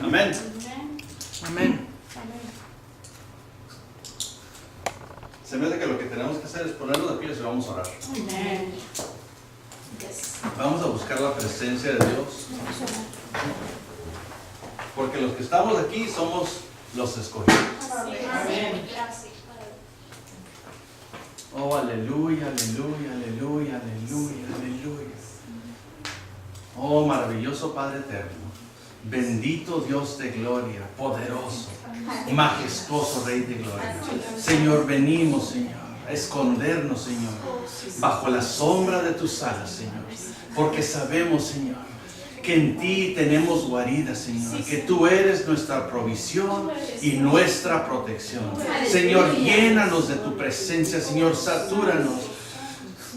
Amén. Amén. Se me hace que lo que tenemos que hacer es ponernos de pie y vamos a orar. Amén. Vamos a buscar la presencia de Dios. Porque los que estamos aquí somos los escogidos. Amén. Oh, aleluya, aleluya, aleluya, aleluya, aleluya. Oh, maravilloso Padre eterno. Bendito Dios de gloria, poderoso, majestuoso Rey de gloria. Señor, venimos, Señor, a escondernos, Señor, bajo la sombra de tus alas, Señor. Porque sabemos, Señor, que en ti tenemos guarida, Señor, que tú eres nuestra provisión y nuestra protección. Señor, llénanos de tu presencia, Señor, satúranos.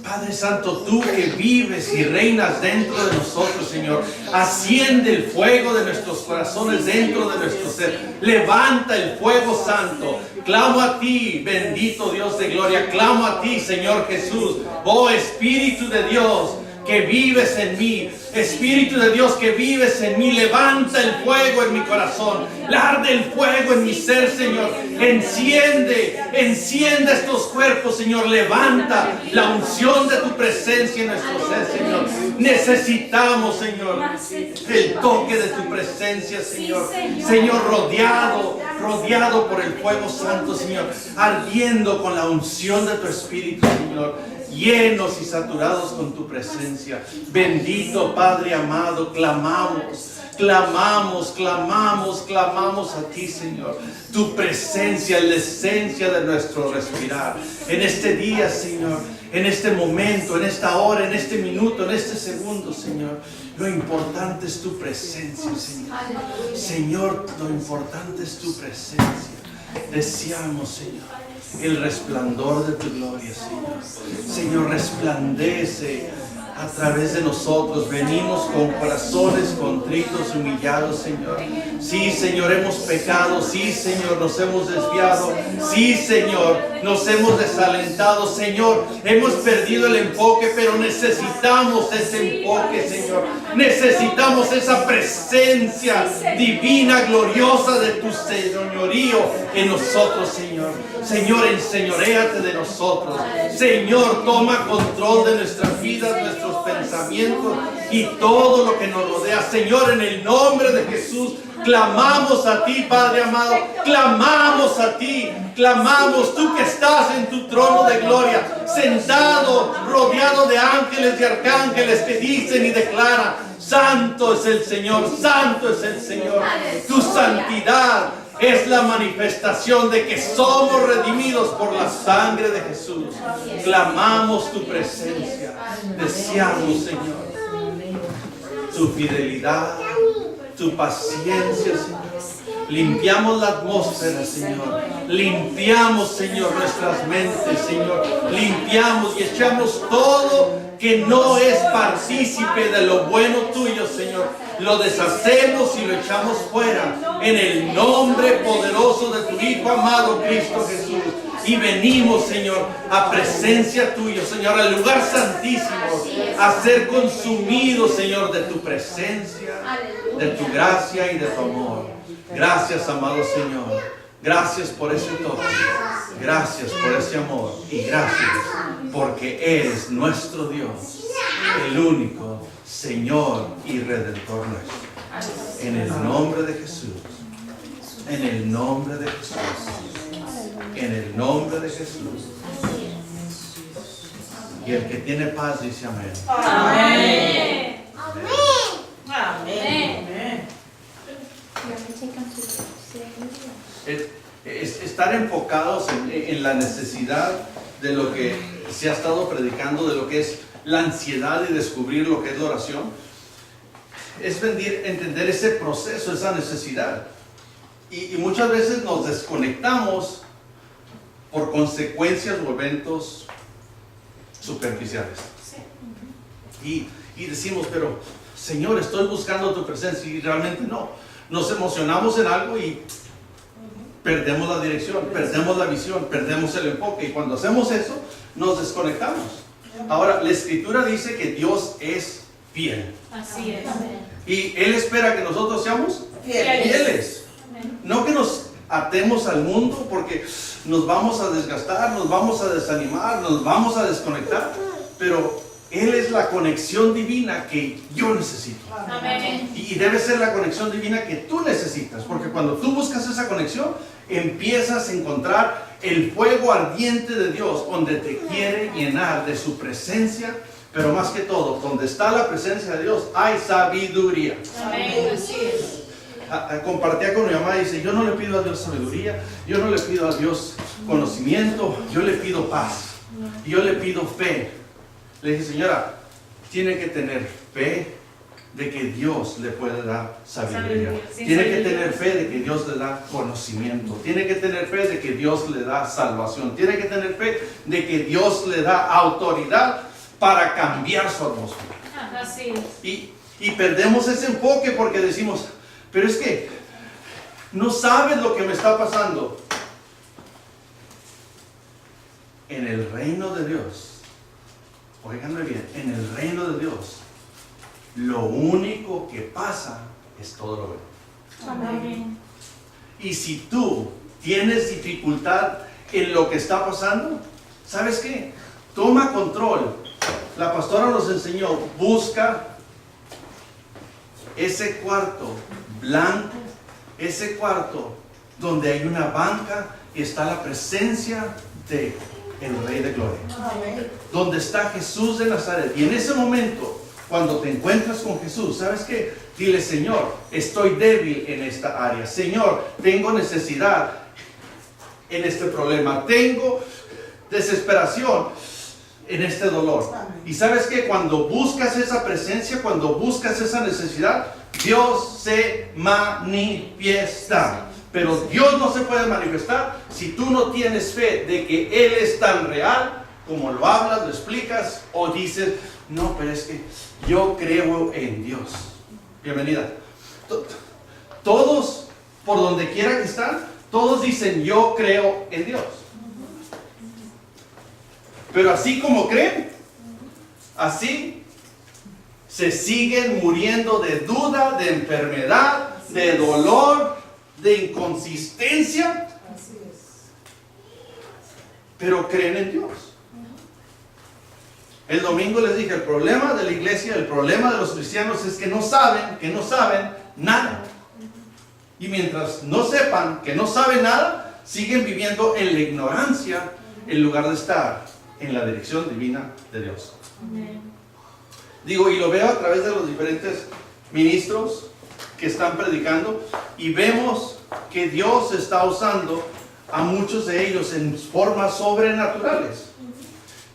Padre Santo, tú que vives y reinas dentro de nosotros, Señor, asciende el fuego de nuestros corazones dentro de nuestro ser. Levanta el fuego santo. Clamo a ti, bendito Dios de gloria. Clamo a ti, Señor Jesús. Oh Espíritu de Dios, que vives en mí. Espíritu de Dios que vives en mí, levanta el fuego en mi corazón, arde el fuego en mi ser, Señor. Enciende estos cuerpos, Señor. Levanta la unción de tu presencia en nuestro ser, Señor. Necesitamos, Señor, el toque de tu presencia, Señor. Señor, rodeado por el fuego santo, Señor, ardiendo con la unción de tu Espíritu, Señor. Llenos y saturados con tu presencia. Bendito Padre amado, clamamos a ti, Señor. Tu presencia es la esencia de nuestro respirar. En este día, Señor, en este momento, en esta hora, en este minuto, en este segundo, Señor, lo importante es tu presencia, Señor. Señor, lo importante es tu presencia. Deseamos, Señor, el resplandor de tu gloria, Señor. Señor, resplandece a través de nosotros. Venimos con corazones contritos, humillados, Señor. Sí, Señor, hemos pecado. Sí, Señor, nos hemos desviado. Sí, Señor, nos hemos desalentado. Señor, hemos perdido el enfoque, pero necesitamos ese enfoque, Señor. Necesitamos esa presencia divina, gloriosa de tu señorío en nosotros, Señor. Señor, enseñoréate de nosotros. Señor, toma control de nuestras vidas, nuestros pensamientos y todo lo que nos rodea. Señor, en el nombre de Jesús, clamamos a ti, Padre amado. Clamamos a ti. Clamamos, tú que estás en tu trono de gloria, sentado, rodeado de ángeles y arcángeles que dicen y declaran: santo es el Señor, santo es el Señor. Tu santidad es la manifestación de que somos redimidos por la sangre de Jesús. Clamamos tu presencia. Deseamos, Señor, tu fidelidad, tu paciencia, Señor. Limpiamos la atmósfera, Señor. Limpiamos, Señor, nuestras mentes, Señor. Limpiamos y echamos todo que no es partícipe de lo bueno tuyo, Señor. Lo deshacemos y lo echamos fuera en el nombre poderoso de tu Hijo amado, Cristo Jesús. Y venimos, Señor, a presencia tuya, Señor, al lugar santísimo, a ser consumidos, Señor, de tu presencia, de tu gracia y de tu amor. Gracias, amado Señor. Gracias por ese toque. Gracias por ese amor. Y gracias porque eres nuestro Dios, el único Señor y Redentor nuestro. En el nombre de Jesús. En el nombre de Jesús. En el nombre de Jesús. Y el que tiene paz dice amén. Amén. Amén. Estar enfocados en la necesidad de lo que se ha estado predicando, de lo que es la ansiedad y descubrir lo que es la oración, es entender ese proceso, esa necesidad. Y muchas veces nos desconectamos por consecuencias o eventos superficiales. Y decimos, pero Señor, estoy buscando tu presencia, y realmente no. Nos emocionamos en algo y perdemos la dirección, perdemos la visión, perdemos el enfoque. Y cuando hacemos eso, nos desconectamos. Ahora, la Escritura dice que Dios es fiel. Así es. Y Él espera que nosotros seamos fieles. No que nos atemos al mundo porque nos vamos a desgastar, nos vamos a desanimar, nos vamos a desconectar. Pero Él es la conexión divina que yo necesito. Amén. Y debe ser la conexión divina que tú necesitas. Porque cuando tú buscas esa conexión, empiezas a encontrar el fuego ardiente de Dios, donde te quiere llenar de su presencia. Pero más que todo, donde está la presencia de Dios, hay sabiduría. Amén. Así es. Compartía con mi mamá y dice, yo no le pido a Dios sabiduría, yo no le pido a Dios conocimiento, yo le pido paz, yo le pido fe. Le dije, señora, tiene que tener fe de que Dios le puede dar sabiduría. Tiene que tener fe de que Dios le da conocimiento. Tiene que tener fe de que Dios le da salvación. Tiene que tener fe de que Dios le da autoridad para cambiar su atmósfera. Así es. Y perdemos ese enfoque porque decimos, pero es que no sabes lo que me está pasando. En el reino de Dios, óiganme bien, en el reino de Dios, lo único que pasa es todo lo bueno. Amén. Y si tú tienes dificultad en lo que está pasando, ¿sabes qué? Toma control. La pastora nos enseñó, busca ese cuarto blanco, ese cuarto donde hay una banca y está la presencia de el Rey de Gloria, donde está Jesús de Nazaret. Y en ese momento, cuando te encuentras con Jesús, ¿sabes qué? Dile, Señor, estoy débil en esta área. Señor, tengo necesidad en este problema. Tengo desesperación en este dolor. Y sabes que cuando buscas esa presencia, cuando buscas esa necesidad, Dios se manifiesta. Pero Dios no se puede manifestar si tú no tienes fe de que Él es tan real como lo hablas, lo explicas o dices, no, pero es que yo creo en Dios. Bienvenida. Todos, por donde quiera que están, todos dicen, yo creo en Dios. Pero así como creen, así se siguen muriendo de duda, de enfermedad, de dolor, de inconsistencia. Pero creen en Dios. El domingo les dije, el problema de la iglesia, el problema de los cristianos es que no saben nada. Y mientras no sepan que no saben nada, siguen viviendo en la ignorancia en lugar de estar en la dirección divina de Dios. Digo, y lo veo a través de los diferentes ministros que están predicando y vemos que Dios está usando a muchos de ellos en formas sobrenaturales.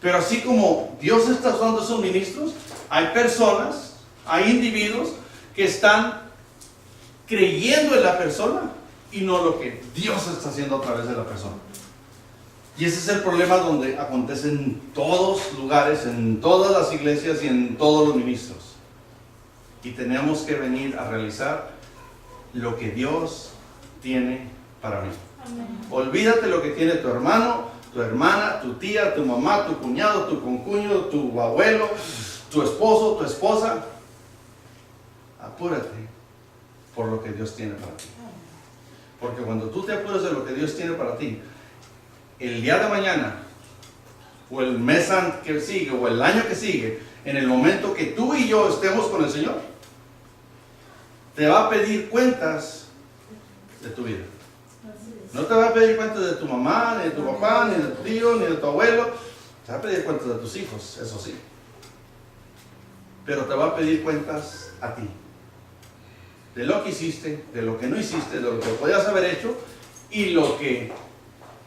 Pero así como Dios está usando a esos ministros, hay personas, hay individuos que están creyendo en la persona y no lo que Dios está haciendo a través de la persona. Y ese es el problema donde acontece en todos lugares, en todas las iglesias y en todos los ministros. Y tenemos que venir a realizar lo que Dios tiene para mí. Amén. Olvídate lo que tiene tu hermano, tu hermana, tu tía, tu mamá, tu cuñado, tu concuño, tu abuelo, tu esposo, tu esposa. Apúrate por lo que Dios tiene para ti. Porque cuando tú te apuras de lo que Dios tiene para ti, el día de mañana, o el mes que sigue, o el año que sigue, en el momento que tú y yo estemos con el Señor, te va a pedir cuentas de tu vida. No te va a pedir cuentas de tu mamá, ni de tu papá, ni de tu tío, ni de tu abuelo. Te va a pedir cuentas de tus hijos, eso sí. Pero te va a pedir cuentas a ti. De lo que hiciste, de lo que no hiciste, de lo que podías haber hecho y lo que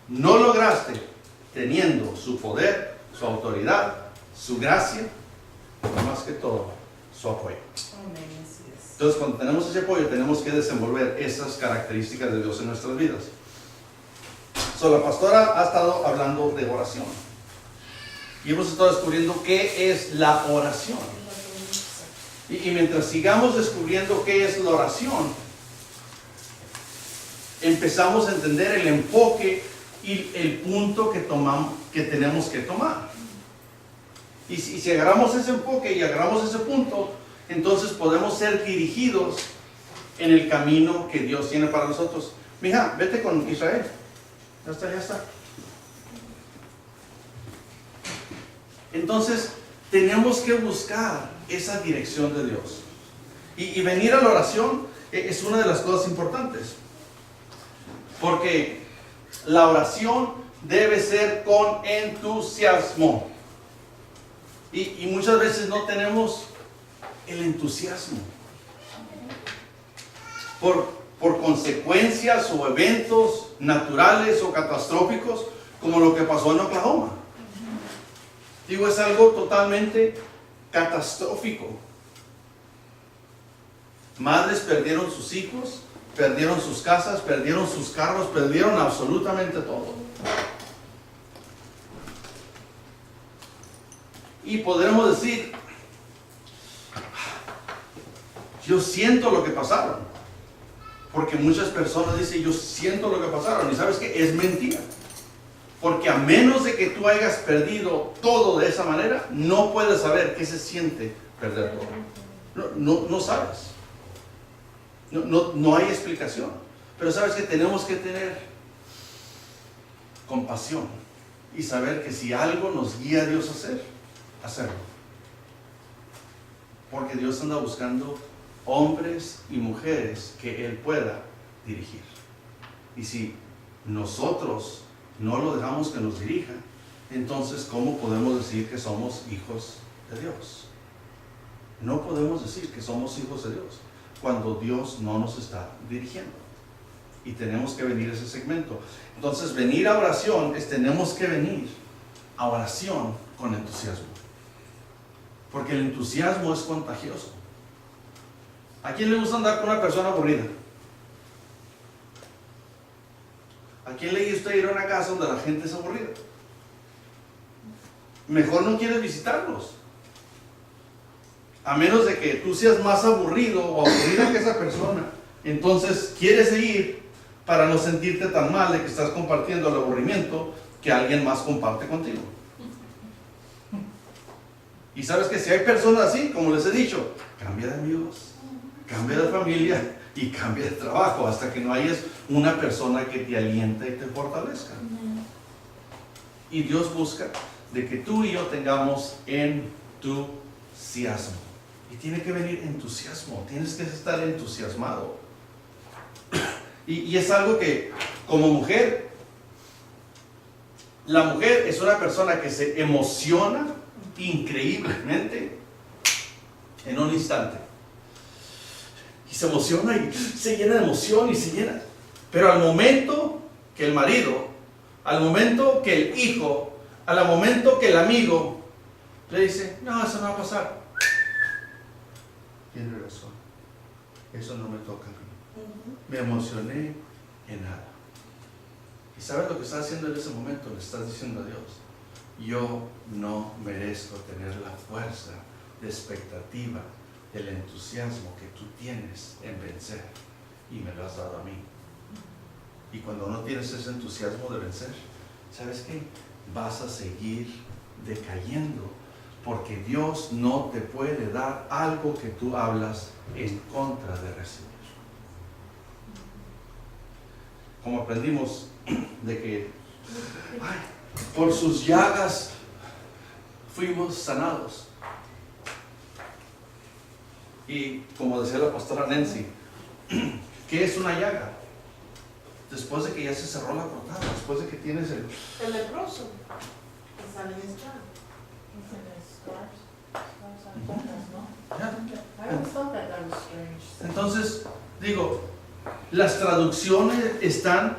no lograste teniendo su poder, su autoridad, su gracia, pero más que todo, su apoyo. Entonces, cuando tenemos ese apoyo, tenemos que desenvolver esas características de Dios en nuestras vidas. La pastora ha estado hablando de oración. Y hemos estado descubriendo qué es la oración. Y mientras sigamos descubriendo qué es la oración, empezamos a entender el enfoque y el punto que tenemos que tomar. Y si agarramos ese enfoque y agarramos ese punto, entonces podemos ser dirigidos en el camino que Dios tiene para nosotros. Mija, vete con Israel. Ya está, ya está. Entonces, tenemos que buscar esa dirección de Dios. Y venir a la oración es una de las cosas importantes. Porque la oración debe ser con entusiasmo. Y muchas veces no tenemos el entusiasmo. Por consecuencias o eventos naturales o catastróficos, como lo que pasó en Oklahoma. Digo, es algo totalmente catastrófico. Madres perdieron sus hijos, perdieron sus casas, perdieron sus carros, perdieron absolutamente todo. Y podremos decir, yo siento lo que pasaron. Porque muchas personas dicen, yo siento lo que pasaron. Y ¿sabes qué? Es mentira. Porque a menos de que tú hayas perdido todo de esa manera, no puedes saber qué se siente perder todo. No sabes. No hay explicación. Pero sabes que tenemos que tener compasión y saber que si algo nos guía a Dios a hacer, hacerlo. Porque Dios anda buscando hombres y mujeres que Él pueda dirigir. Y si nosotros no lo dejamos que nos dirija, entonces ¿cómo podemos decir que somos hijos de Dios? No podemos decir que somos hijos de Dios cuando Dios no nos está dirigiendo. Y tenemos que venir a ese segmento. Entonces, venir a oración tenemos que venir a oración con entusiasmo. Porque el entusiasmo es contagioso. ¿A quién le gusta andar con una persona aburrida? ¿A quién le gusta ir a una casa donde la gente es aburrida? Mejor no quieres visitarlos. A menos de que tú seas más aburrido o aburrida que esa persona. Entonces quieres ir para no sentirte tan mal de que estás compartiendo el aburrimiento que alguien más comparte contigo. Y sabes que si hay personas así, como les he dicho, cambia de amigos, cambia de familia y cambia de trabajo hasta que no hayas una persona que te aliente y te fortalezca. Y Dios busca de que tú y yo tengamos entusiasmo. Y tiene que venir entusiasmo, tienes que estar entusiasmado. Y es algo que, como mujer, la mujer es una persona que se emociona increíblemente en un instante. Y se emociona y se llena de emoción y se llena. Pero al momento que el marido, al momento que el hijo, al momento que el amigo le dice, no, eso no va a pasar. Tiene razón. Eso no me toca a mí. Me emocioné en nada. ¿Y sabes lo que estás haciendo en ese momento? Le estás diciendo a Dios, yo no merezco tener la fuerza de expectativa, del entusiasmo que tú tienes en vencer, y me lo has dado a mí. Y cuando no tienes ese entusiasmo de vencer, ¿sabes qué? Vas a seguir decayendo, porque Dios no te puede dar algo que tú hablas en contra de recibir. Como aprendimos de que por sus llagas fuimos sanados. Y como decía la pastora Nancy, ¿qué es una llaga? Después de que ya se cerró la cortada, después de que tienes el leproso que sale en estrada. Entonces, digo, las traducciones están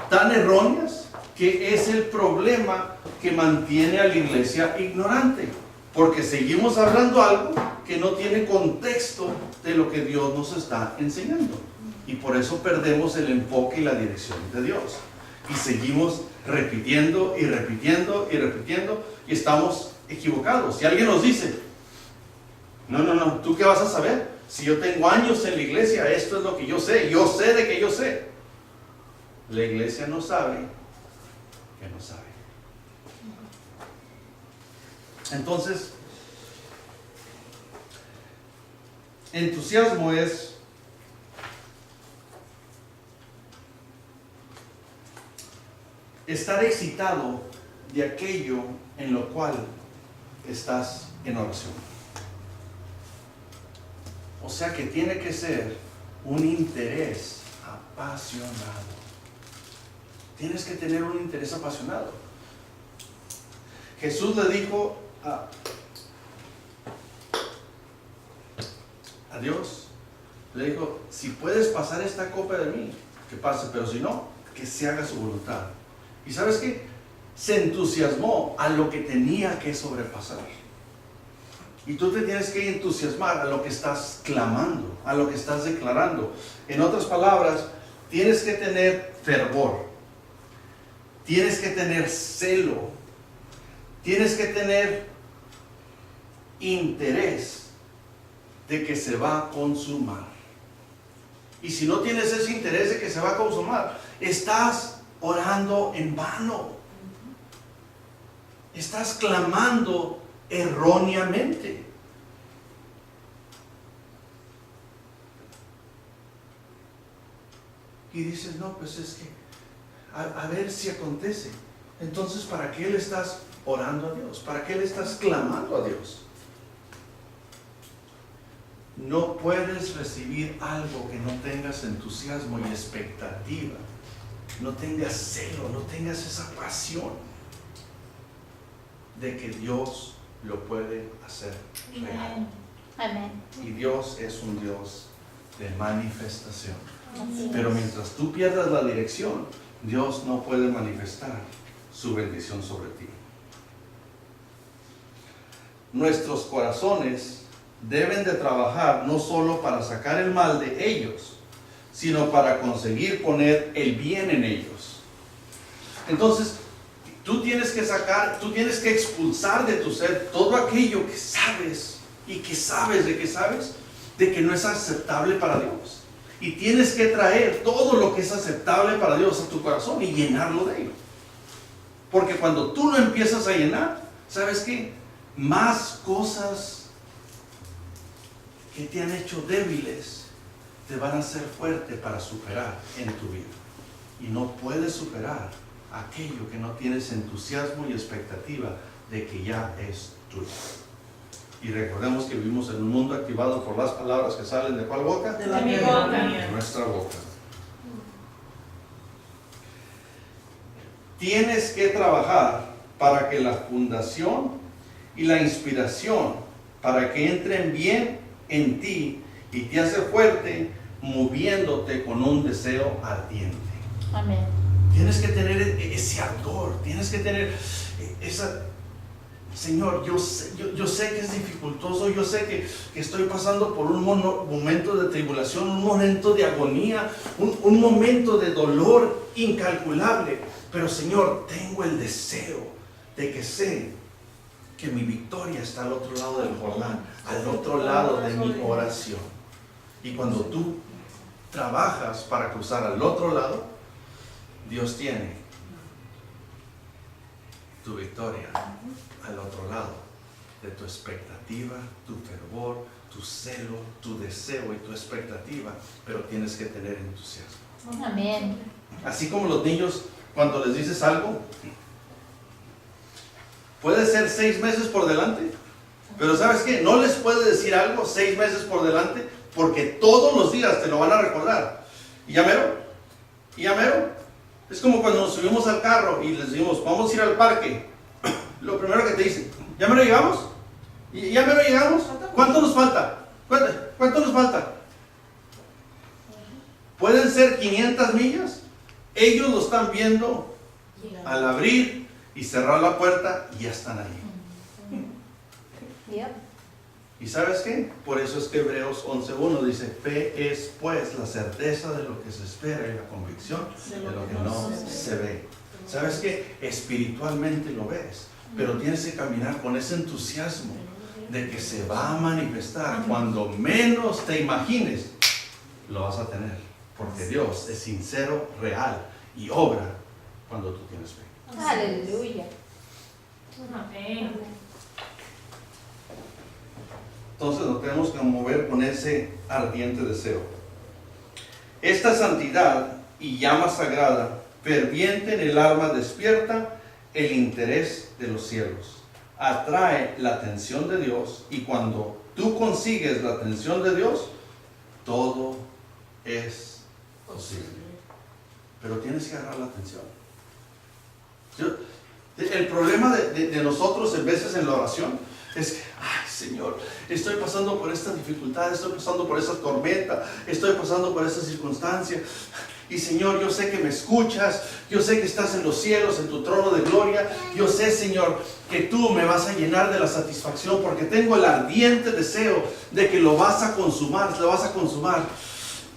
tan erróneas que es el problema que mantiene a la iglesia ignorante, porque seguimos hablando algo que no tiene contexto de lo que Dios nos está enseñando, y por eso perdemos el enfoque y la dirección de Dios, y seguimos repitiendo y repitiendo y repitiendo, y estamos equivocados. Si alguien nos dice, no, ¿tú qué vas a saber? Si yo tengo años en la iglesia, esto es lo que yo sé de que yo sé. La iglesia no sabe que no sabe. Entonces, Entusiasmo es estar excitado de aquello en lo cual estás en oración. O sea que tiene que ser un interés apasionado. Tienes que tener un interés apasionado. Jesús le dijo a Dios, le dijo, si puedes pasar esta copa de mí, que pase, pero si no, que se haga su voluntad. ¿Y sabes qué? Se entusiasmó a lo que tenía que sobrepasar. Y tú te tienes que entusiasmar a lo que estás clamando, a lo que estás declarando. En otras palabras, tienes que tener fervor, tienes que tener celo, tienes que tener interés de que se va a consumar. Y si no tienes ese interés de que se va a consumar, estás orando en vano. Estás clamando erróneamente. Y dices, no, pues es que a ver si acontece. Entonces, ¿para qué le estás orando a Dios? ¿Para qué le estás clamando a Dios? No puedes recibir algo que no tengas entusiasmo y expectativa. No tengas celo, no tengas esa pasión de que Dios lo puede hacer real. Amén. Y Dios es un Dios de manifestación. Así Pero es. mientras tú pierdas la dirección, Dios no puede manifestar su bendición sobre ti. Nuestros corazones deben de trabajar no solo para sacar el mal de ellos, sino para conseguir poner el bien en ellos. Entonces, tú tienes que expulsar de tu ser todo aquello que sabes y que sabes de que no es aceptable para Dios. Y tienes que traer todo lo que es aceptable para Dios a tu corazón y llenarlo de ello. Porque cuando tú lo empiezas a llenar, ¿sabes qué? Más cosas que te han hecho débiles te van a hacer fuerte para superar en tu vida. Y no puedes superar aquello que no tienes entusiasmo y expectativa de que ya es tuyo. Y recordemos que vivimos en un mundo activado por las palabras que salen de ¿cuál boca? De la De mi boca. boca. De nuestra boca. Tienes que trabajar para que la fundación y la inspiración, para que entren bien en ti y te hace fuerte, moviéndote con un deseo ardiente. Amén. Tienes que tener ese ardor, tienes que tener esa... Señor, yo sé que es dificultoso, yo sé que estoy pasando por un momento de tribulación, un momento de agonía, un momento de dolor incalculable. Pero Señor, tengo el deseo de que sé que mi victoria está al otro lado del Jordán, al otro lado de mi oración. Y cuando tú trabajas para cruzar al otro lado, Dios tiene tu victoria al otro lado de tu expectativa, tu fervor, tu celo, tu deseo y tu expectativa, pero tienes que tener entusiasmo. Amén. Así como los niños, cuando les dices algo, puede ser 6 meses por delante, pero ¿sabes qué? No les puedes decir algo 6 meses por delante, porque todos los días te lo van a recordar. Y ya mero. Es como cuando nos subimos al carro y les decimos, vamos a ir al parque. Lo primero que te dicen, ¿ya mero llegamos? ¿Y ya mero llegamos? ¿Cuánto nos falta? ¿Cuánto nos falta? Pueden ser 500 millas. Ellos lo están viendo al abrir y cerrar la puerta y ya están ahí. Yep. ¿Y sabes qué? Por eso es que Hebreos 11:1 dice, fe es pues la certeza de lo que se espera y la convicción de lo que no se ve. ¿Sabes qué? Espiritualmente lo ves, pero tienes que caminar con ese entusiasmo de que se va a manifestar. Cuando menos te imagines, lo vas a tener, porque Dios es sincero, real y obra cuando tú tienes fe. Aleluya. Amén. Entonces nos tenemos que mover con ese ardiente deseo. Esta santidad y llama sagrada, ferviente en el alma, despierta el interés de los cielos, atrae la atención de Dios, y cuando tú consigues la atención de Dios, todo es posible. Pero tienes que agarrar la atención. El problema de nosotros en veces en la oración es que, ay Señor, estoy pasando por esta dificultad, estoy pasando por esta tormenta, estoy pasando por esta circunstancia. Y Señor, yo sé que me escuchas, yo sé que estás en los cielos, en tu trono de gloria. Yo sé, Señor, que tú me vas a llenar de la satisfacción, porque tengo el ardiente deseo de que lo vas a consumar, lo vas a consumar.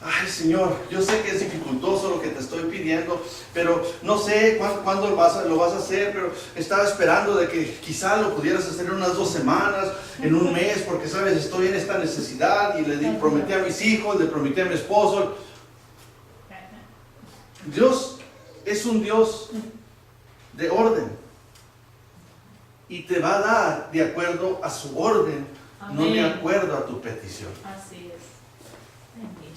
Ay Señor, yo sé que es dificultoso lo que te estoy pidiendo, pero no sé cuándo lo vas a hacer, pero estaba esperando de que quizá lo pudieras hacer en unas 2 semanas, en un mes, porque sabes, estoy en esta necesidad y le prometí a mis hijos, le prometí a mi esposo. Dios es un Dios de orden y te va a dar de acuerdo a su orden, no de acuerdo a tu petición. Así es. Bendito.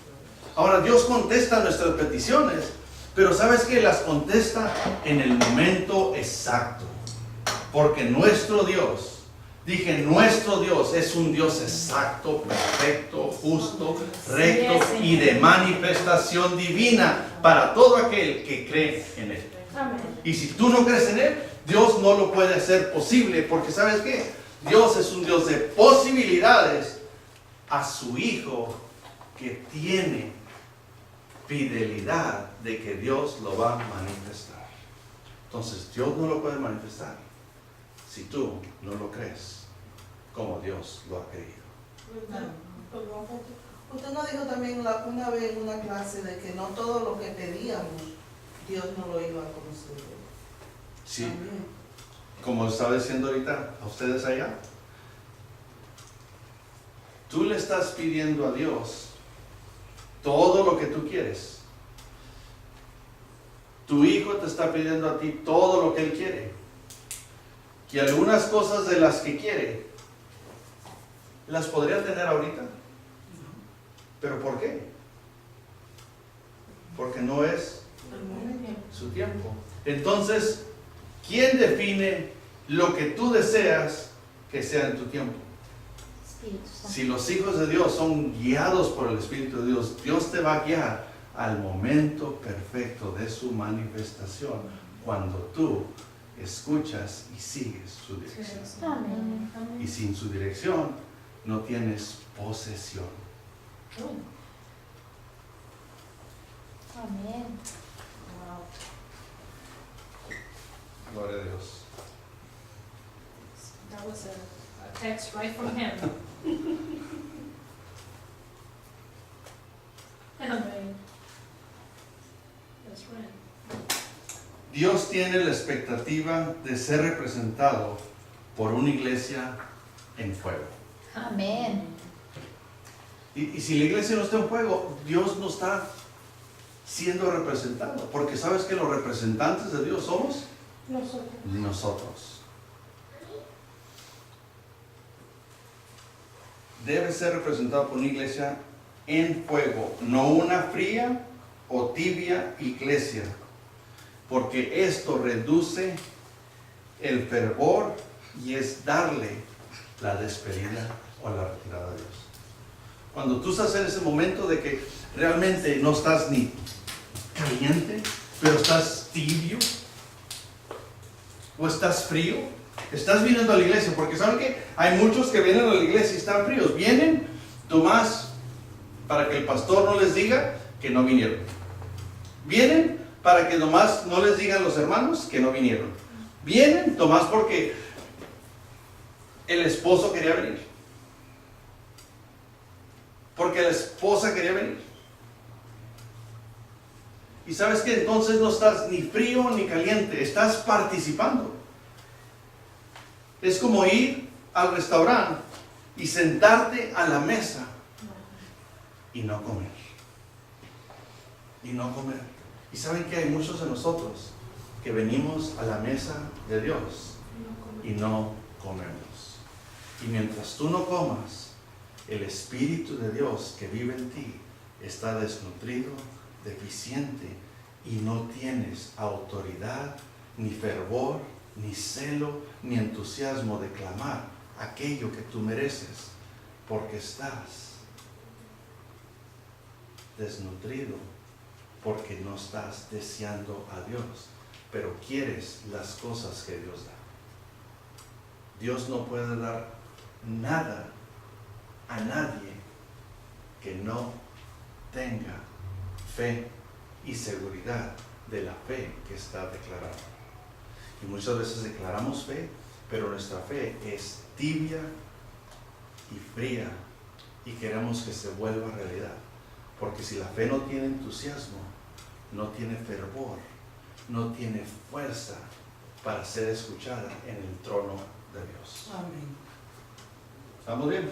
Ahora, Dios contesta nuestras peticiones, pero ¿sabes qué? Las contesta en el momento exacto. Porque nuestro Dios, nuestro Dios es un Dios exacto, perfecto, justo, recto y de manifestación divina para todo aquel que cree en Él. Amén. Y si tú no crees en Él, Dios no lo puede hacer posible, porque ¿sabes qué? Dios es un Dios de posibilidades a su Hijo que tiene fidelidad de que Dios lo va a manifestar. Entonces Dios no lo puede manifestar si tú no lo crees como Dios lo ha creído. Perdón, usted nos dijo también una vez en una clase de que no todo lo que pedíamos Dios no lo iba a conceder. Sí, También. como estaba diciendo ahorita a ustedes allá, tú le estás pidiendo a Dios todo lo que tú quieres. Tu hijo te está pidiendo a ti todo lo que él quiere. Y algunas cosas de las que quiere, las podría tener ahorita. ¿Pero por qué? Porque no es su tiempo. Entonces, ¿quién define lo que tú deseas que sea en tu tiempo? Espíritu Santo. Si los hijos de Dios son guiados por el Espíritu de Dios, Dios te va a guiar al momento perfecto de su manifestación, cuando tú escuchas y sigues su dirección. Amén. Y sin su dirección no tienes posesión. Amén. Wow. Gloria a Dios. That was a text right from him. Amén. That's right. Dios tiene la expectativa de ser representado por una iglesia en fuego. Amén. Y si la iglesia no está en fuego, Dios no está siendo representado. Porque sabes que los representantes de Dios somos nosotros. Debe ser representado por una iglesia en fuego, no una fría o tibia iglesia. Porque esto reduce el fervor y es darle la despedida o la retirada a Dios. Cuando tú estás en ese momento de que realmente no estás ni caliente, pero estás tibio, o estás frío, estás viniendo a la iglesia, porque saben que hay muchos que vienen a la iglesia y están fríos. Vienen nomás para que el pastor no les diga que no vinieron. Vienen para que nomás no les digan los hermanos que no vinieron. Vienen nomás porque el esposo quería venir. Porque la esposa quería venir. Y sabes que entonces no estás ni frío ni caliente, estás participando. Es como ir al restaurante y sentarte a la mesa y no comer. Y no comer. Y saben que hay muchos de nosotros que venimos a la mesa de Dios y no comemos. Y mientras tú no comas, el Espíritu de Dios que vive en ti está desnutrido, deficiente, y no tienes autoridad, ni fervor, ni celo, ni entusiasmo de clamar aquello que tú mereces, porque estás desnutrido, porque no estás deseando a Dios, pero quieres las cosas que Dios da. Dios no puede dar nada a nadie que no tenga fe y seguridad de la fe que está declarada. Y muchas veces declaramos fe, pero nuestra fe es tibia y fría y queremos que se vuelva realidad. Porque si la fe no tiene entusiasmo, no tiene fervor, no tiene fuerza para ser escuchada en el trono de Dios. Amén. ¿Estamos bien?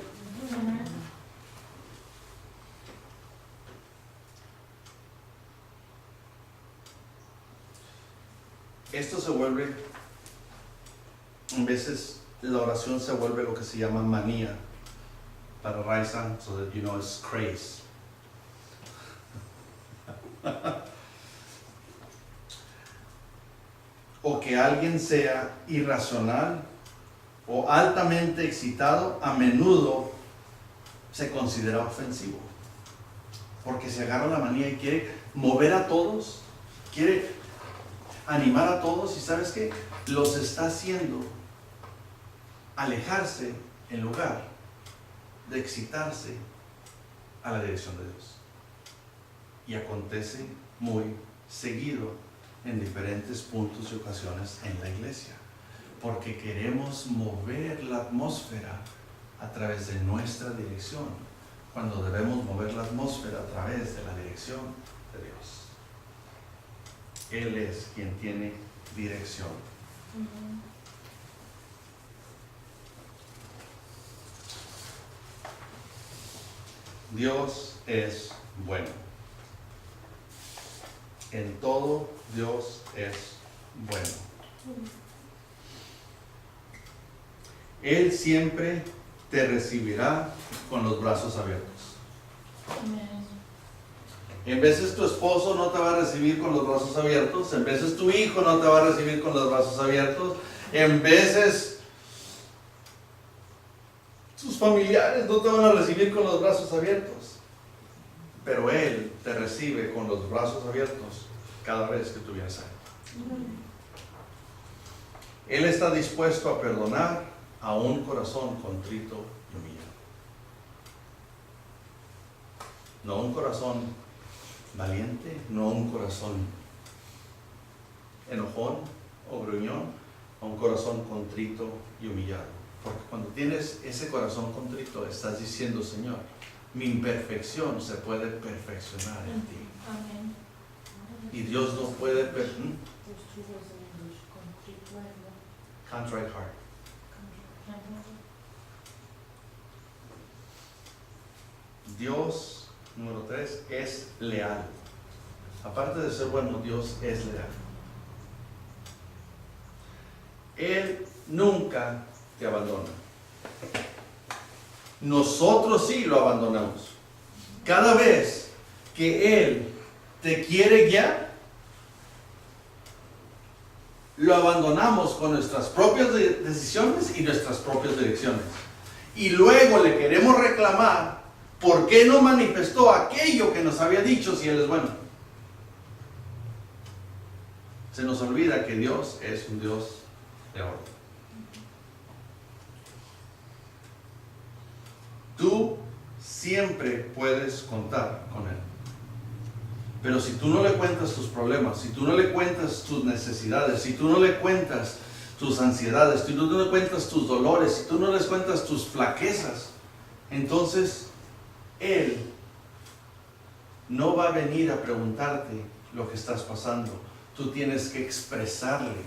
Esto se vuelve, en veces la oración se vuelve lo que se llama manía para Raizan, so that you know it's craze. O que alguien sea irracional o altamente excitado, a menudo se considera ofensivo. Porque se agarra la manía y quiere mover a todos, quiere animar a todos, y ¿sabes qué? Los está haciendo alejarse en lugar de excitarse a la dirección de Dios. Y acontece muy seguido en diferentes puntos y ocasiones en la iglesia, porque queremos mover la atmósfera a través de nuestra dirección, cuando debemos mover la atmósfera a través de la dirección de Dios. Él es quien tiene dirección. Dios es bueno. En todo Dios es bueno. Él siempre te recibirá con los brazos abiertos. En veces tu esposo no te va a recibir con los brazos abiertos, en veces tu hijo no te va a recibir con los brazos abiertos, en veces tus familiares no te van a recibir con los brazos abiertos, pero Él te recibe con los brazos abiertos cada vez que tú vienes a Él. Él está dispuesto a perdonar a un corazón contrito y humillado. No un corazón valiente, no un corazón enojón o gruñón, a un corazón contrito y humillado. Porque cuando tienes ese corazón contrito, estás diciendo: Señor, mi imperfección se puede perfeccionar en ti. Amén. Y Dios no puede contrite heart. Dios, número 3, es leal. Aparte de ser bueno, Dios es leal. Él nunca te abandona. Nosotros sí lo abandonamos. Cada vez que Él te quiere guiar, lo abandonamos con nuestras propias decisiones y nuestras propias direcciones. Y luego le queremos reclamar por qué no manifestó aquello que nos había dicho si Él es bueno. Se nos olvida que Dios es un Dios de orden. Tú siempre puedes contar con Él. Pero si tú no le cuentas tus problemas, si tú no le cuentas tus necesidades, si tú no le cuentas tus ansiedades, si tú no le cuentas tus dolores, si tú no les cuentas tus flaquezas, entonces Él no va a venir a preguntarte lo que estás pasando. Tú tienes que expresarle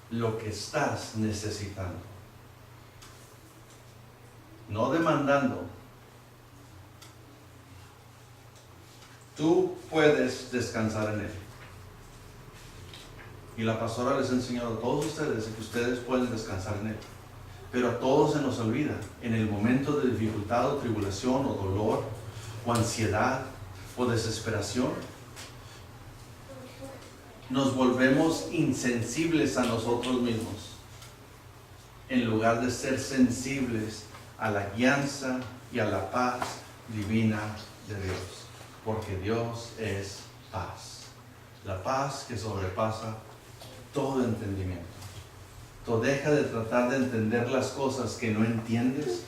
lo que estás necesitando. No demandando. Tú puedes descansar en Él. Y la pastora les ha enseñado a todos ustedes que ustedes pueden descansar en Él. Pero a todos se nos olvida, en el momento de dificultad o tribulación o dolor o ansiedad o desesperación, nos volvemos insensibles a nosotros mismos, en lugar de ser sensibles a la guianza y a la paz divina de Dios, porque Dios es paz, la paz que sobrepasa todo entendimiento. Tú deja de tratar de entender las cosas que no entiendes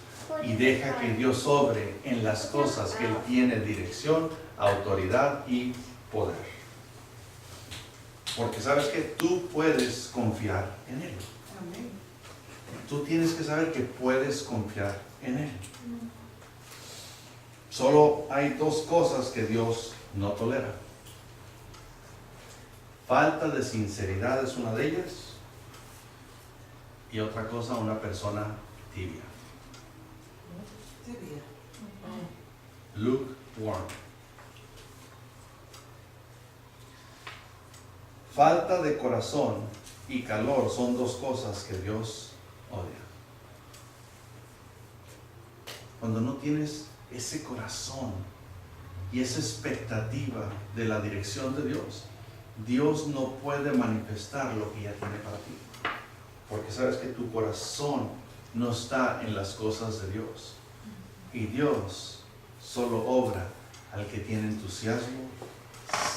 y deja que Dios sobre en las cosas que Él tiene dirección, autoridad y poder. Porque sabes que tú puedes confiar en Él. Amén. Tú tienes que saber que puedes confiar en Él. Solo hay dos cosas que Dios no tolera. Falta de sinceridad es una de ellas. Y otra cosa, una persona tibia. Tibia. Lukewarm. Falta de corazón y calor son dos cosas que Dios odia. Cuando no tienes ese corazón y esa expectativa de la dirección de Dios, Dios no puede manifestar lo que ya tiene para ti. Porque sabes que tu corazón no está en las cosas de Dios. Y Dios solo obra al que tiene entusiasmo,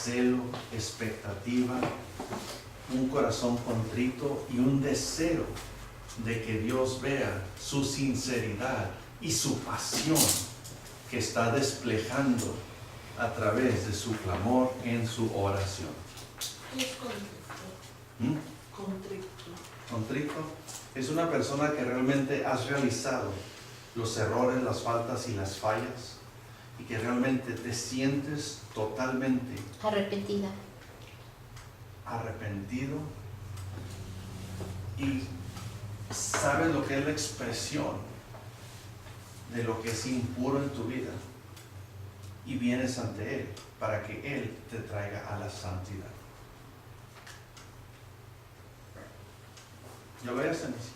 celo, expectativa, un corazón contrito y un deseo de que Dios vea su sinceridad y su pasión que está desplegando a través de su clamor en su oración. ¿Qué es contrito? ¿Mm? Contrito. Contrito es una persona que realmente has realizado los errores, las faltas y las fallas y que realmente te sientes totalmente Arrepentida. arrepentido y sabes lo que es la expresión de lo que es impuro en tu vida y vienes ante Él para que Él te traiga a la santidad. ¿Ya lo hayas en eso?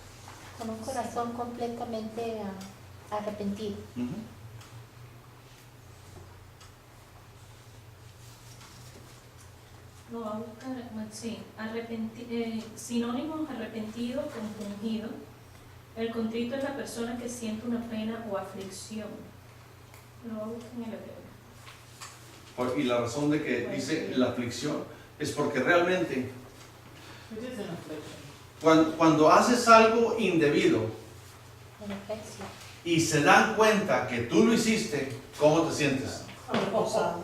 Con un corazón completamente arrepentido. Lo va a buscar, sí, sinónimos: arrepentido, compungido. El contrito es la persona que siente una pena o aflicción. Lo va a buscar en el hebreo. Y la razón de que dice la aflicción es porque realmente cuando haces algo indebido Reflexión. y se dan cuenta que tú lo hiciste, ¿cómo te sientes? Avergonzado.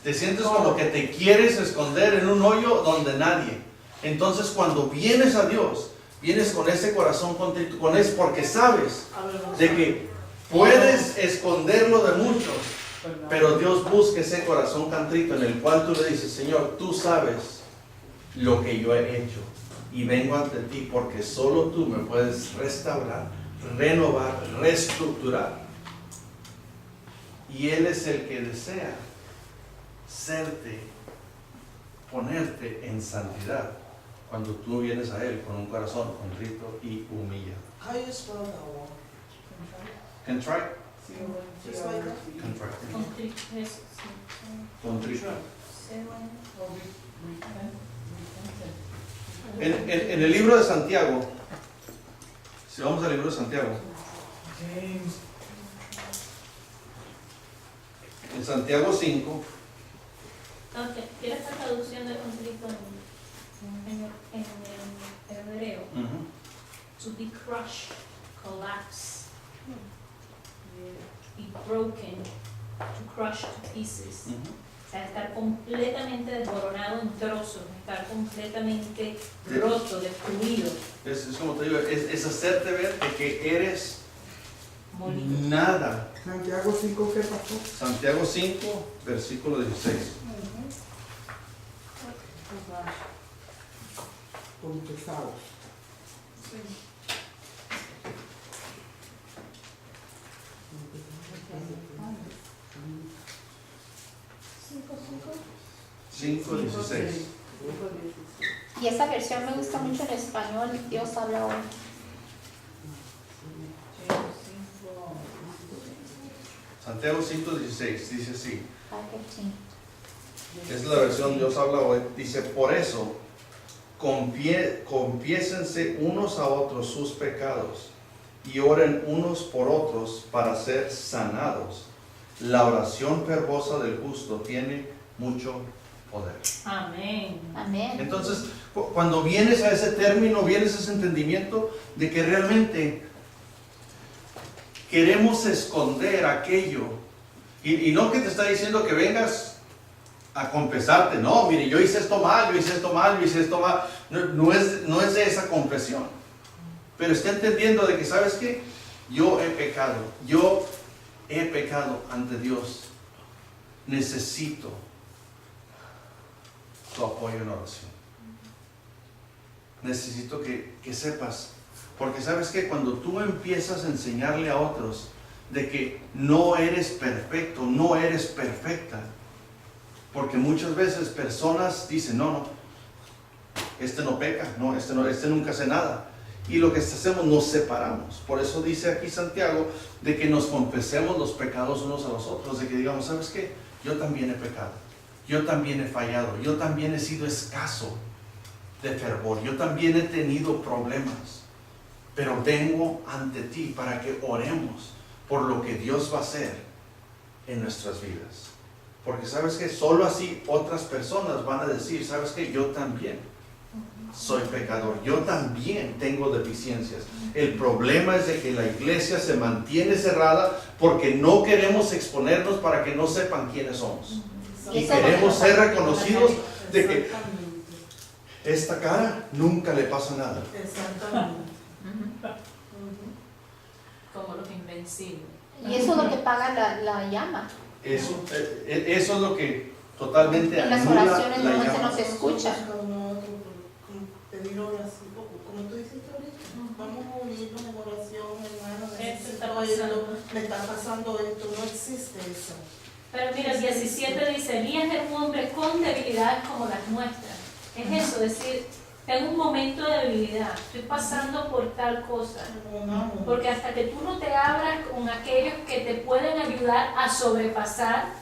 Te sientes como que te quieres esconder en un hoyo donde nadie. Entonces cuando vienes a Dios, vienes con ese corazón contrito, porque sabes Avergonzado. de que puedes esconderlo de muchos, pero Dios busca ese corazón contrito en el cual tú le dices: Señor, tú sabes lo que yo he hecho y vengo ante ti porque solo tú me puedes restaurar, renovar, reestructurar. Y Él es el que desea ponerte en santidad cuando tú vienes a Él con un corazón contrito y humillado. How you spell that word? Contrite, Just like that? contrite, Contrito, eso, sí. contrito. Se- En el libro de Santiago, si vamos al libro de Santiago, en Santiago 5, Ok, ¿quieres la traducción del contrito en el hebreo? To be crushed, collapse, be broken, to crush to pieces. O sea, estar completamente desboronado en trozos, estar completamente roto, destruido, es como te digo, es hacerte ver de que eres molido. nada. Santiago 5, ¿qué pasó? Santiago 5, versículo 16. Confesados. Cinco, 16. Y esa versión me gusta mucho en español. Dios habla hoy. Mateo 5:16 dice así. 5:15. Es la versión Dios habla hoy. Dice, por eso, confiésense unos a otros sus pecados y oren unos por otros para ser sanados. La oración fervorosa del justo tiene mucho poder. Amén. Amén. Entonces, cuando vienes a ese término, vienes a ese entendimiento de que realmente queremos esconder aquello. Y no que te está diciendo que vengas a confesarte, no, mire, yo hice esto mal, yo hice esto mal, yo hice esto mal. No es de esa confesión. Pero está entendiendo de que, ¿sabes qué? Yo he pecado ante Dios. Necesito tu apoyo en oración. Necesito que sepas, porque sabes que cuando tú empiezas a enseñarle a otros de que no eres perfecto, no eres perfecta, porque muchas veces personas dicen, no, este no peca, no, este nunca hace nada. Y lo que hacemos, nos separamos. Por eso dice aquí Santiago, de que nos confesemos los pecados unos a los otros, de que digamos, ¿sabes qué? Yo también he pecado, yo también he fallado, yo también he sido escaso de fervor, yo también he tenido problemas, pero vengo ante ti para que oremos por lo que Dios va a hacer en nuestras vidas. Porque sabes que solo así otras personas van a decir, sabes que yo también soy pecador, yo también tengo deficiencias. El problema es de que la iglesia se mantiene cerrada porque no queremos exponernos para que no sepan quiénes somos. Y queremos ser reconocidos de que esta cara nunca le pasa nada. Exactamente. Como los invencibles. Y eso es lo que paga la llama. Eso es lo que totalmente En las anula oraciones la no se llama. nos escucha. Pedir oración, como tú dijiste ahorita, vamos a unirnos en oración, hermano, necesito esto, me está pasando esto, no existe eso. Pero mira, el 17 dice, ni es un hombre con debilidades como las nuestras. Es eso, decir, tengo un momento de debilidad, estoy pasando por tal cosa. Porque hasta que tú no te abras con aquellos que te pueden ayudar a sobrepasar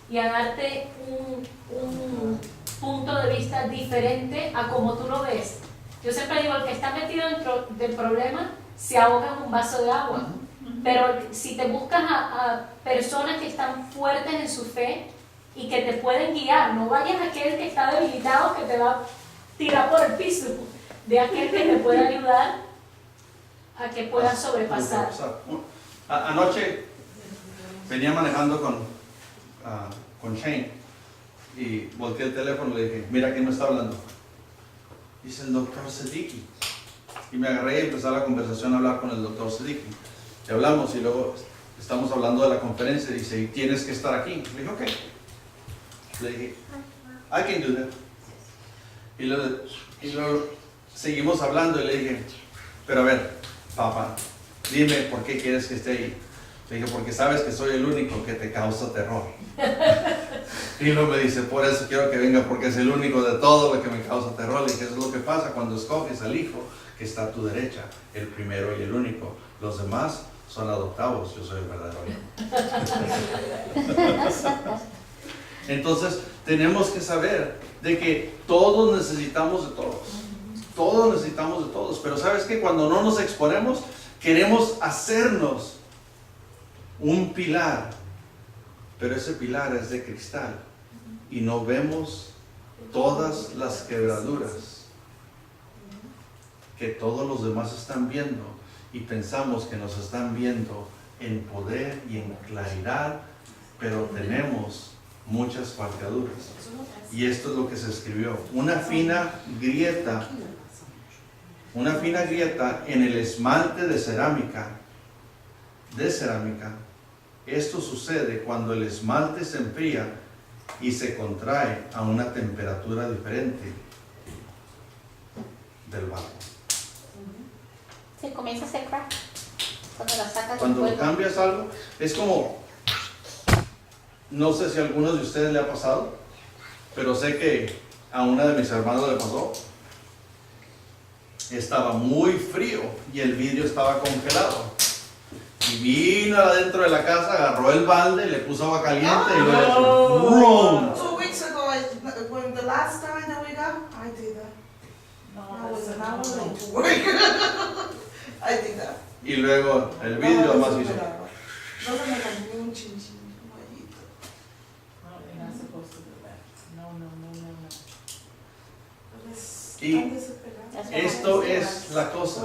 y a darte un punto de vista diferente a como tú lo ves. Yo siempre digo, el que está metido dentro del problema se ahoga en un vaso de agua. Pero si te buscas a personas que están fuertes en su fe y que te pueden guiar, no vayas a aquel que está debilitado que te va a tirar por el piso, de aquel que te puede ayudar a que puedas sobrepasar. Anoche venía manejando con Shane y volteé el teléfono y le dije, mira quién me está hablando. Dice el doctor Sediki. Y me agarré y empecé la conversación a hablar con el doctor Sediki. Y hablamos y luego estamos hablando de la conferencia y dice, tienes que estar aquí. Le dije, ok. Le dije, I can do that. Y luego seguimos hablando y le dije, pero a ver, papá, dime por qué quieres que esté ahí. Le dije, porque sabes que soy el único que te causa terror. Y luego me dice, por eso quiero que venga, porque es el único de todo lo que me causa terror. Le dije, eso es lo que pasa cuando escoges al hijo que está a tu derecha, el primero y el único. Los demás son adoptados, yo soy el verdadero hijo. Entonces, tenemos que saber de que todos necesitamos de todos. Todos necesitamos de todos. Pero ¿sabes qué? Cuando no nos exponemos, queremos hacernos un pilar. Pero ese pilar es de cristal. Y no vemos todas las quebraduras que todos los demás están viendo. Y pensamos que nos están viendo en poder y en claridad. Pero tenemos muchas falcaduras. Y esto es lo que se escribió. Una fina grieta en el esmalte de cerámica. Esto sucede cuando el esmalte se enfría y se contrae a una temperatura diferente del barro. Se comienza a hacer crack cuando la sacas del Cuando fuego. cambias algo, es como, no sé si a algunos de ustedes le ha pasado, pero sé que a una de mis hermanos le pasó. Estaba muy frío y el vidrio estaba congelado. Y vino adentro de la casa, agarró el balde, le puso agua caliente y luego ¡brum! 2 weeks ago, when the last time that we got, I did that. I was an hour late to work. I did that. Y luego el vidrio más hizo. No se me cambió un chinchín, un huevito. No, you're not supposed to do that. No. Y Tan desesperada. That's what esto I es said. la cosa.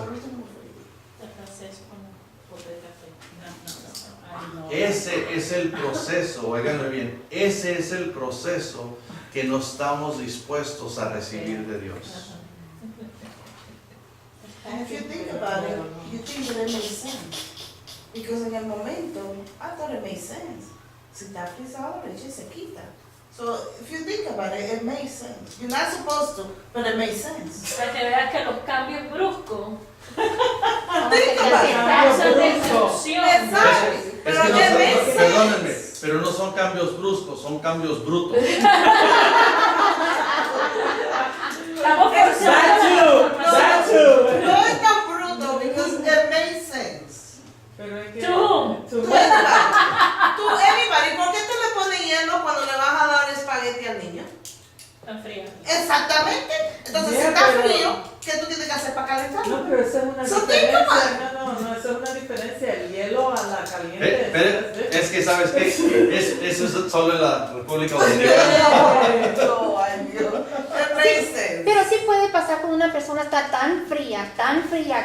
Ese es el proceso, óiganme bien, ese es el proceso que no estamos dispuestos a recibir de Dios. And if you think about it, you think that it makes sense. Because en el momento, I thought it made sense. Si está frisado, la leche se quita. So if you think about it, it makes sense. You're not supposed to, but it makes sense. Para que veas que los cambios bruscos Think about it. causan destrucción. Exactly. Es Pero que no it son, makes sense. perdónenme, pero no son cambios bruscos, son cambios brutos. Estamos That forzando. too. That too. No es tan bruto because it makes sense. Pero es que Tú. Tú, anybody, ¿por qué tú le pones hielo cuando le vas a dar espagueti al niño? Está fría. Exactamente. Entonces, Yeah, si está pero- frío, ¿qué tú tienes que hacer para calentarlo? No, pero eso es una So think diferencia. about No, eso es una diferencia. El hielo a la caliente. Pero es que, ¿sabes qué? Eso es solo en la República Dominicana. No, ay Dios. It makes sense. Pero sí puede pasar cuando una persona está tan fría,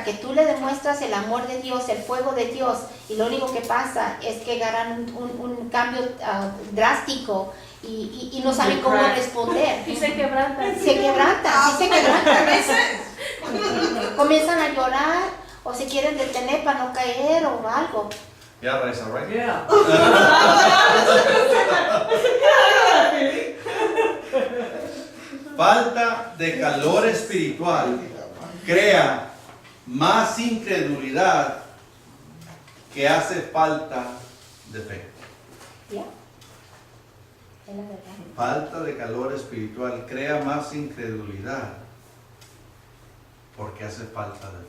que tú le demuestras el amor de Dios, el fuego de Dios, y lo único que pasa es que agarran un cambio drástico y no saben cómo responder. Y se quebrantan. Se quebrantan, sí se It quebrantan. makes sense. Comienzan a llorar o se quieren detener para no caer o algo. Yeah, Raisa, right? Yeah. Falta de calor espiritual crea más incredulidad que hace falta de fe. ¿Ya? Es la verdad. Falta de calor espiritual crea más incredulidad porque hace falta de fe.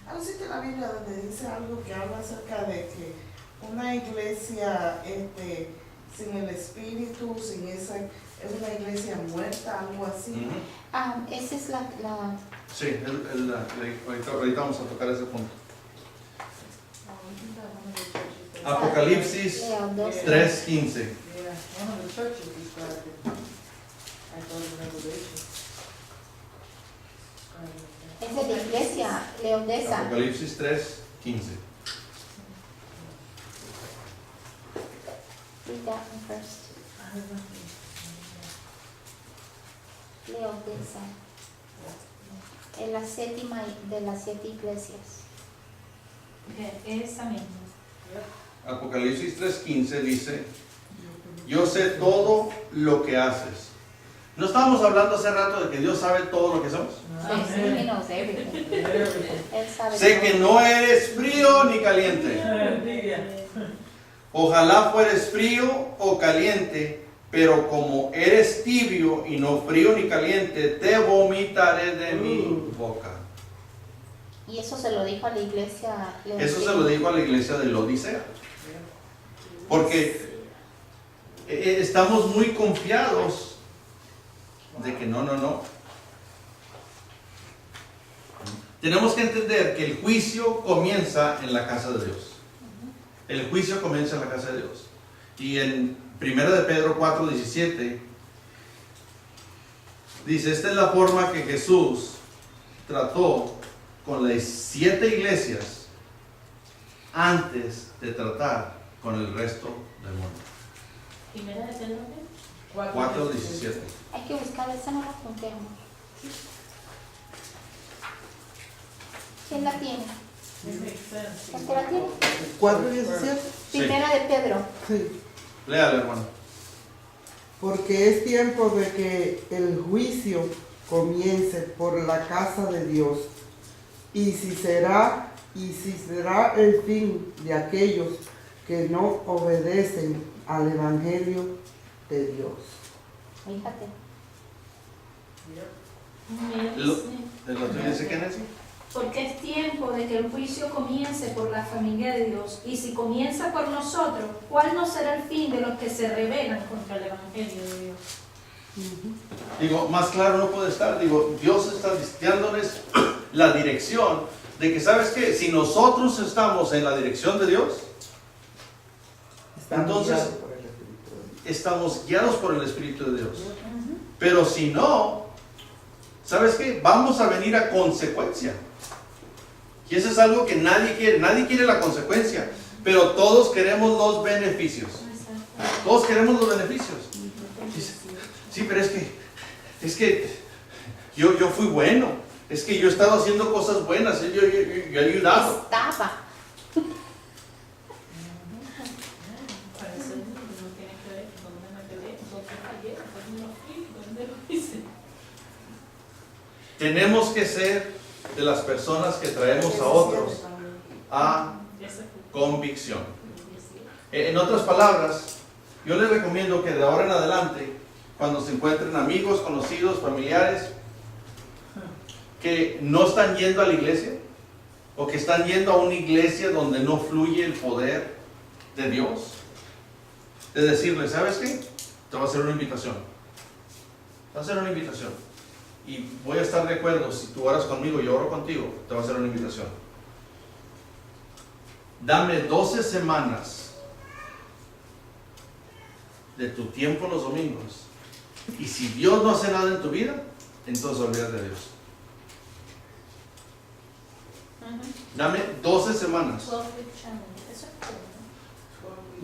¿Has visto la Biblia donde dice algo que habla acerca de que una iglesia sin el espíritu, sin esa, es una iglesia muerta, algo así? Esa es la Sí, ahorita vamos a tocar ese punto. Apocalipsis Leo 12. 3:15. Yeah, one of the churches described it. I thought of Revelation. Es de la iglesia leonesa. Apocalipsis 3:15. Read that one first. Leonesa. Es la séptima de las 7 iglesias. Esa misma. Apocalipsis 3:15 dice, yo sé todo lo que haces. ¿No estábamos hablando hace rato de que Dios sabe todo lo que somos? Sí, he knows everything. Él sabe Sé todo. que no eres frío ni caliente. Ojalá fueres frío o caliente, pero como eres tibio y no frío ni caliente, te vomitaré de mi boca. Y eso se lo dijo a la iglesia leonesa. Eso se lo dijo a la iglesia de Laodicea. Porque estamos muy confiados de que no. Tenemos que entender que el juicio comienza en la casa de Dios. El juicio comienza en la casa de Dios. Y en 1 de Pedro 4:17 dice, esta es la forma que Jesús trató con las 7 iglesias antes de tratar con el resto del mundo. Primera de Pedro. 4:17. Hay que buscar, esa no la apunté, amor. ¿Quién la tiene? ¿Usted la tiene? 4:17. Primera de Pedro. Sí. Léale, hermano. Porque es tiempo de que el juicio comience por la casa de Dios. Y si será el fin de aquellos que no obedecen al evangelio de Dios. Fíjate. ¿Lo tuyo dice quién es? porque es tiempo de que el juicio comience por la familia de Dios. Y si comienza por nosotros, ¿cuál no será el fin de los que se rebelan contra el Evangelio de Dios? Digo, más claro no puede estar. Digo, Dios está dándoles la dirección de que, ¿sabes qué? Si nosotros estamos en la dirección de Dios, entonces estamos guiados por el Espíritu de Dios. Pero si no, ¿sabes qué? Vamos a venir a consecuencia. Y eso es algo que nadie quiere. Nadie quiere la consecuencia, pero todos queremos los beneficios. Todos queremos los beneficios. Sí, pero es que yo fui bueno. Es que yo he estado haciendo cosas buenas. Yo he ayudado. Estaba. Para eso no tiene que ver dónde me quedé, dónde fallé, dónde no fui, dónde lo hice. Tenemos que ser de las personas que traemos a otros a convicción. En otras palabras, yo les recomiendo que de ahora en adelante, cuando se encuentren amigos, conocidos, familiares, que no están yendo a la iglesia, o que están yendo a una iglesia donde no fluye el poder de Dios, de decirles, ¿sabes qué? Te voy a hacer una invitación. Te voy a hacer una invitación. Y voy a estar de acuerdo, si tú oras conmigo y yo oro contigo, te voy a hacer una invitación. Dame 12 semanas de tu tiempo los domingos. Y si Dios no hace nada en tu vida, entonces olvídate de Dios. Dame 12 semanas.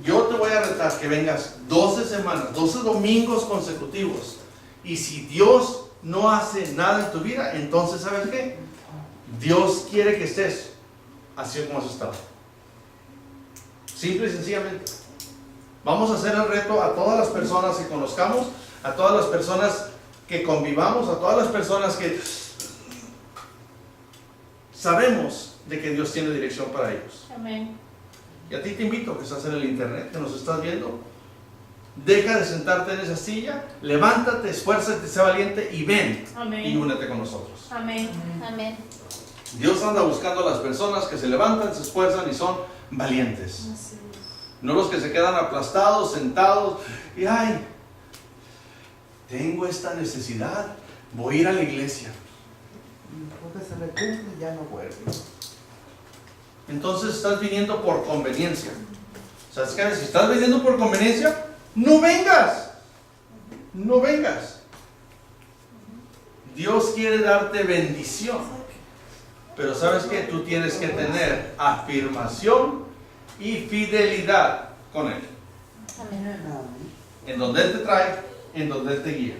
Yo te voy a retar que vengas 12 semanas, 12 domingos consecutivos. Y si Dios no hace nada en tu vida, entonces ¿sabes qué? Dios quiere que estés así como has estado. Simple y sencillamente. Vamos a hacer el reto a todas las personas que conozcamos, a todas las personas que convivamos, a todas las personas que sabemos de que Dios tiene dirección para ellos. Amén. Y a ti te invito, que estás en el internet, que nos estás viendo, deja de sentarte en esa silla, levántate, esfuérzate, sé valiente y ven. Amén. Y únete con nosotros. Amén. Amén. Dios anda buscando a las personas que se levantan, se esfuerzan y son valientes. No los que se quedan aplastados, sentados y ay, tengo esta necesidad, voy a ir a la iglesia. Porque se le cumple y ya no vuelve. Entonces estás viniendo por conveniencia. ¿Sabes qué? Si estás viniendo por conveniencia, no vengas. No vengas. Dios quiere darte bendición. Pero ¿sabes qué? Tú tienes que tener afirmación y fidelidad con Él. Amén. En donde Él te trae, en donde Él te guía.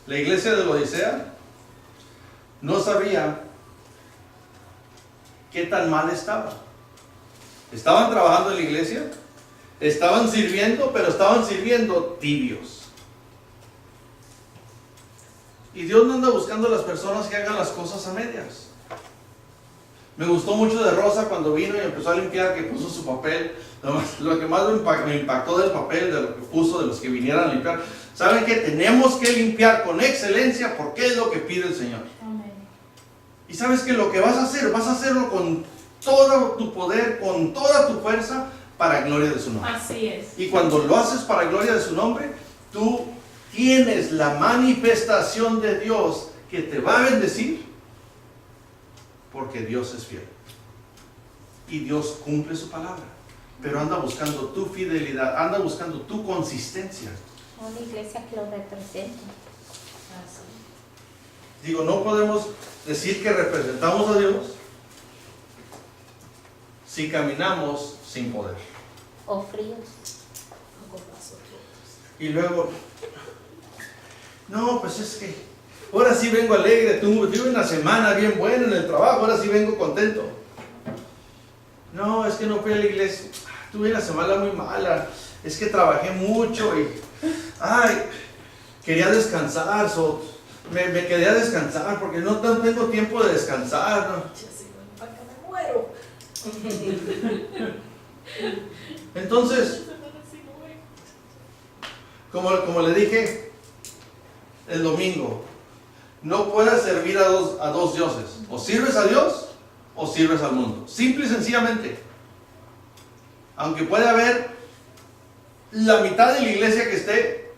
La iglesia de Laodicea no sabía qué tan mal estaba. Estaban trabajando en la iglesia, estaban sirviendo, pero estaban sirviendo tibios. Y Dios no anda buscando a las personas que hagan las cosas a medias. Me gustó mucho de Rosa cuando vino y empezó a limpiar, que puso su papel. Lo que más me impactó del papel, de lo que puso, de los que vinieran a limpiar. ¿Saben qué? Tenemos que limpiar con excelencia porque es lo que pide el Señor. Amén. Y sabes que lo que vas a hacerlo con todo tu poder, con toda tu fuerza, para gloria de su nombre. Así es. Y cuando lo haces para gloria de su nombre, tú tienes la manifestación de Dios que te va a bendecir, porque Dios es fiel. Y Dios cumple su palabra. Pero anda buscando tu fidelidad, anda buscando tu consistencia. Una iglesia que lo represente. Digo, no podemos decir que representamos a Dios si caminamos sin poder. O fríos. Y luego, no, pues es que ahora sí vengo alegre, tuve una semana bien buena en el trabajo, ahora sí vengo contento. No, es que no fui a la iglesia, tuve una semana muy mala, es que trabajé mucho y, ay, quería descansar, me quedé a descansar porque no tengo tiempo de descansar. ¿No? ¿Para qué me muero? Entonces, como le dije el domingo, no puedes servir a dos dioses. O sirves a Dios o sirves al mundo. Simple y sencillamente. Aunque puede haber la mitad de la iglesia que esté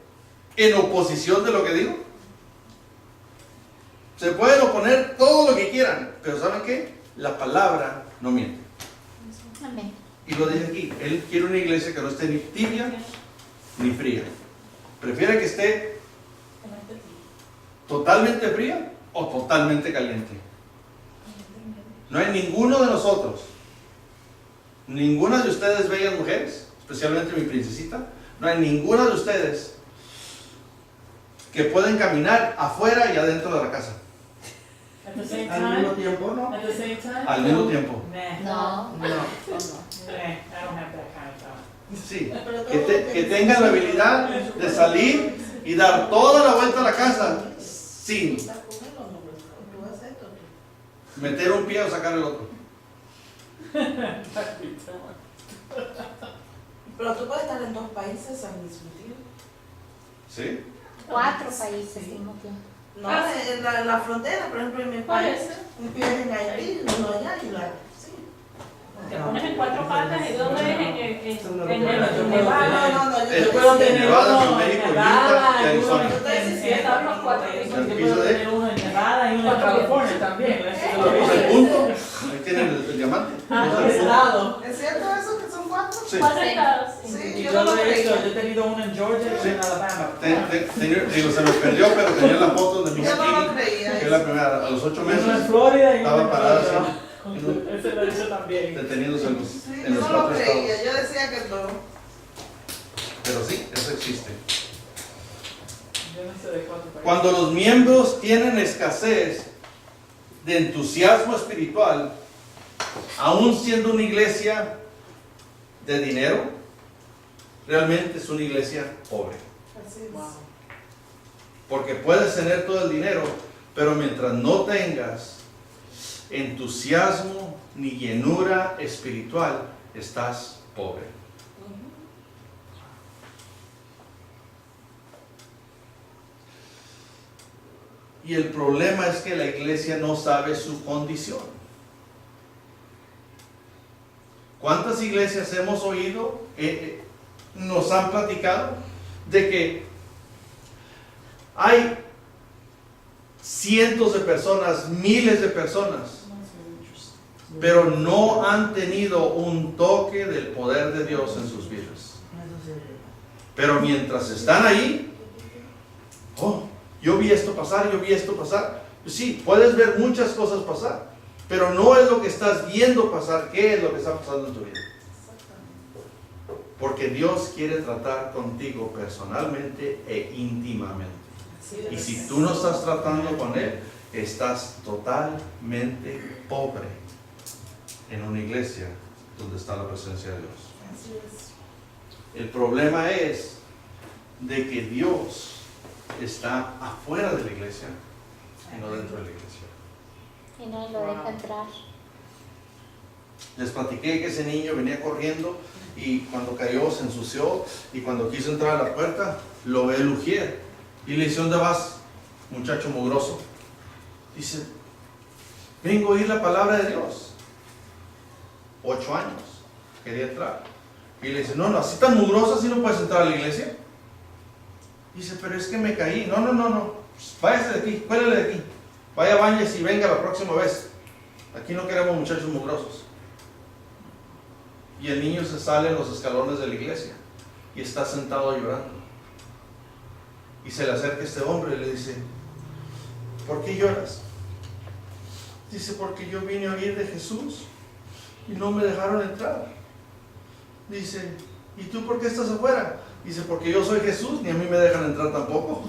en oposición de lo que digo. Se pueden oponer todo lo que quieran, pero ¿saben qué? La palabra no miente. Amén. Y lo dice aquí, él quiere una iglesia que no esté ni tibia ni fría. Prefiere que esté totalmente fría o totalmente caliente. No hay ninguno de nosotros, ninguna de ustedes bellas mujeres, especialmente mi princesita, no hay ninguna de ustedes que pueden caminar afuera y adentro de la casa At the same Al mismo time? tiempo, ¿no? At the same time? al mismo tiempo. Nah. No. No. Nah, I don't have that kind of thought. Sí, Pero que, todo que tengan la habilidad de salir y dar toda la vuelta a la casa sin ¿Estás con él o no? ¿Tú vas a hacer esto tú? meter un pie o sacar el otro. Pero tú puedes estar en 2 países al mismo tiempo. ¿Sí? 4 países al mismo tiempo. No, en la frontera, por ejemplo, en mi Por país, eso. un pie es en Haití, uno allá y la... Sí. Te pones en 4 patas y ¿dónde es? En No, Nevada. no, no, El yo puedo te tener Nevada, uno New México, en Utah Nevada, y y uno Arizona. en Estaban los 4 pisos. Yo ¿El piso puedo de? tener uno en Nevada y uno en California también. Eso te lo ¿Vamos dije. al punto? Ahí tienen el diamante. Por ese lado. ¿Es cierto eso que son 4? Sí. 4 estados. Sí, Y yo yo no lo lo he hecho, creía. yo he tenido uno en Georgia y Sí. uno en Alabama. Digo, se me perdió, pero tenía la foto de mi Yo no lo skinny, creía. que es la primera, a los 8 Uno en meses, Florida y uno estaba en parada Georgia. así. Ese lo hice también. deteniéndose en Sí, en yo los no lo 4 creía, estados. yo decía que no. Pero sí, eso existe. Yo no sé de cuánto país. Cuando los miembros tienen escasez de entusiasmo espiritual, aún siendo una iglesia de dinero, realmente es una iglesia pobre. Así es. Wow. Porque puedes tener todo el dinero, pero mientras no tengas entusiasmo ni llenura espiritual, estás pobre. Y el problema es que la iglesia no sabe su condición. ¿Cuántas iglesias hemos oído, nos han platicado de que hay cientos de personas, miles de personas, pero no han tenido un toque del poder de Dios en sus vidas? Eso sí es verdad. Pero mientras están ahí, oh, yo vi esto pasar, yo vi esto pasar. Sí, puedes ver muchas cosas pasar, pero no es lo que estás viendo pasar, qué es lo que está pasando en tu vida. Porque Dios quiere tratar contigo personalmente e íntimamente. Y si tú no estás tratando con Él, estás totalmente pobre en una iglesia donde está la presencia de Dios. Así es. El problema es de que Dios está afuera de la iglesia y no dentro de la iglesia. Y no lo deja entrar. Les platiqué que ese niño venía corriendo y cuando cayó se ensució y cuando quiso entrar a la puerta lo ve el ujier y le dice: ¿dónde vas, muchacho mugroso? Dice: vengo a oír la palabra de Dios. 8 años, quería entrar. Y le dice: no, así tan mugroso, así no puedes entrar a la iglesia. Dice: pero es que me caí. No, váyase de aquí, cuélele de aquí. Vaya, bañes y venga la próxima vez. Aquí no queremos muchachos mugrosos. Y el niño se sale en los escalones de la iglesia y está sentado llorando. Y se le acerca este hombre y le dice: ¿por qué lloras? Dice: porque yo vine a oír de Jesús y no me dejaron entrar. Dice: ¿y tú por qué estás afuera? Dice: porque yo soy Jesús, ni a mí me dejan entrar tampoco.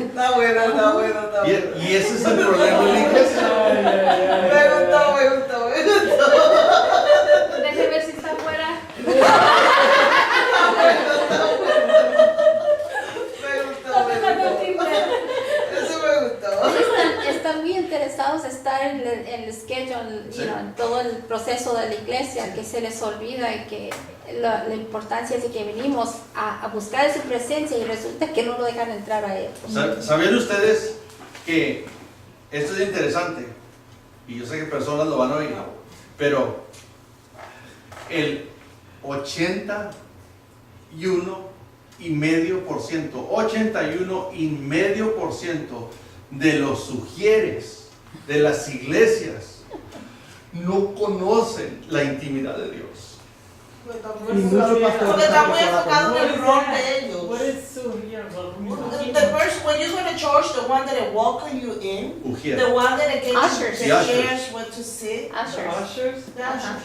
Está bueno, está bueno, está bueno. Y ese es el problema de la iglesia. Me gustó, me gustó, me gustó. Déjeme ver si está afuera. Me gustó, me gustó. Eso me gustó. Están muy interesados en estar en el schedule, Sí. en todo el proceso de la iglesia, que se les olvida y que la importancia es de que venimos a buscar su presencia y resulta que no lo dejan entrar a él. ¿Sabían ustedes que esto es interesante? Y yo sé que personas lo van a oír, pero el 81,5% de los sugieres de las iglesias no conocen la intimidad de Dios. Y muchos pastores Porque está muy tampoco la enfocado en conocen. el rol de ellos. What is Surya? The person, when you go to church, the one that welcome you in, Ujier. the one that gave you Ushers. the The ushers. chairs where to sit, Ushers. Ushers? the ushers.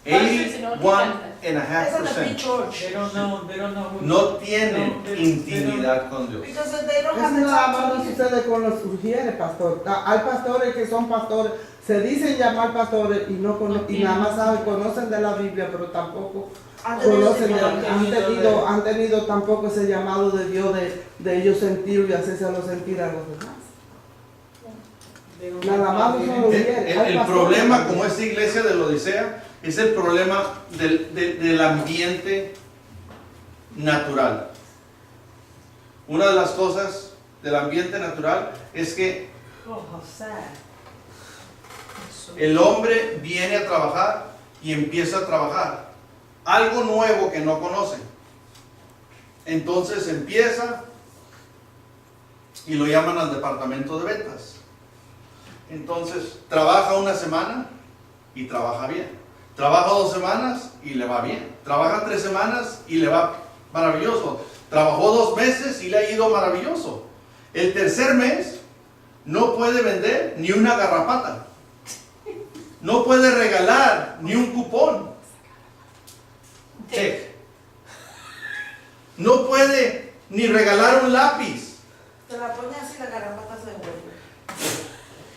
81.5% That's not a big church. They don't know who. no tienen intimidad con Dios. Because they don't Eso have the nada time más no to listen. sucede con los urgieres, pastor. Hay pastores que son pastores, se dicen llamar pastores y no y nada más saben, conocen de la Biblia, pero tampoco conocen, han tenido tampoco ese llamado de Dios de ellos sentir y hacérselo sentir a los demás. They don't Nada más no son los El, urgieres. el- Hay el pastores problema también. como esta iglesia de la Odisea es el problema del ambiente natural. Una de las cosas del ambiente natural es que Oh, how sad. el hombre viene a trabajar y empieza a trabajar algo nuevo que no conoce. Entonces empieza y lo llaman al departamento de ventas. Entonces trabaja una semana y trabaja bien. Trabaja 2 semanas y le va bien. Trabaja 3 semanas y le va maravilloso. Trabajó 2 meses y le ha ido maravilloso. El tercer mes no puede vender ni una garrapata. No puede regalar ni un cupón. Check. No puede ni regalar un lápiz. Te la pone así, la garrapata se vuelve.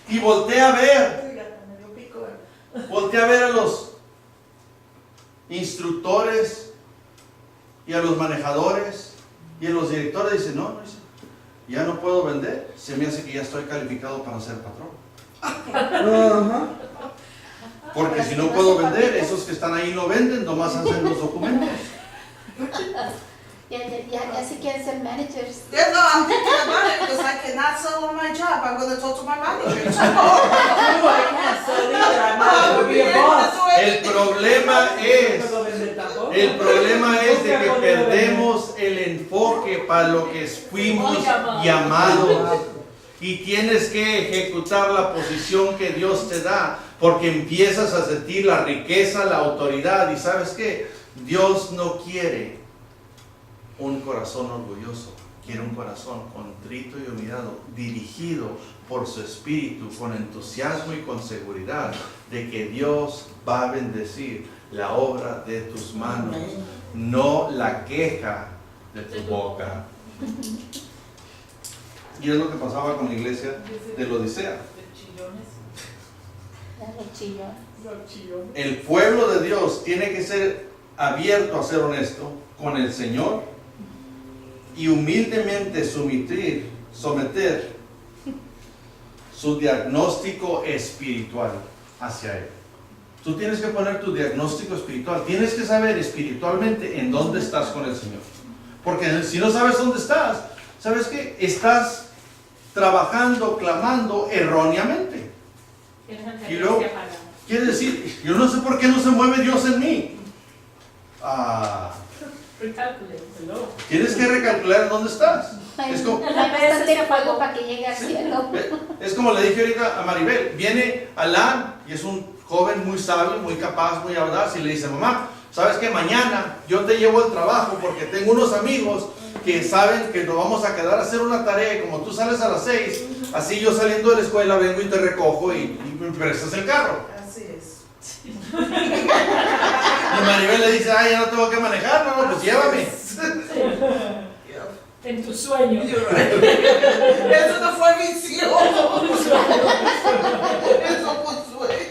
Y voltea a ver. Fíjate, me dio pico. Voltea a ver a los instructores y a los manejadores y a los directores. Dice, no, dice, ya no puedo vender. Se me hace que ya estoy calificado para ser patrón. Ajá. Porque si no puedo vender, esos que están ahí no venden, nomás hacen los documentos. Ya se quieren ser managers. Yeah, no, I'm thinking about it because I cannot sell on my job. I'm going to talk to my manager. I can't sell either. I'm not gonna be a boss. El problema es, No puedo vender tampoco. el problema es de que perdemos el enfoque para lo que fuimos llamados. Y tienes que ejecutar la posición que Dios te da, porque empiezas a sentir la riqueza, la autoridad. Y ¿sabes qué? Dios no quiere un corazón orgulloso, quiere un corazón contrito y humillado, dirigido por su espíritu, con entusiasmo y con seguridad de que Dios va a bendecir la obra de tus manos, no la queja de tu boca. Y es lo que pasaba con la iglesia de la Odisea. Los chillones. El pueblo de Dios tiene que ser abierto a ser honesto con el Señor y humildemente someter su diagnóstico espiritual hacia Él. Tú tienes que poner tu diagnóstico espiritual. Tienes que saber espiritualmente en dónde estás con el Señor. Porque si no sabes dónde estás, ¿sabes qué? Estás trabajando, clamando erróneamente. Y luego, quiere decir, yo no sé por qué no se mueve Dios en mí. Tienes que recalcular dónde estás. Es como, Hay bastante fuego para que llegue al cielo. es como le dije ahorita a Maribel, viene Alan y es un joven muy sabio, muy capaz, muy audaz y le dice, mamá, ¿sabes qué? Mañana yo te llevo al trabajo porque tengo unos amigos que saben que nos vamos a quedar a hacer una tarea y como tú sales a las 6, así yo saliendo de la escuela vengo y te recojo y me prestas el carro. Así es. Y Maribel le dice, ay, ya no tengo que manejar, no, pues llévame. En tu sueño. Eso no fue visión. Eso fue sueño.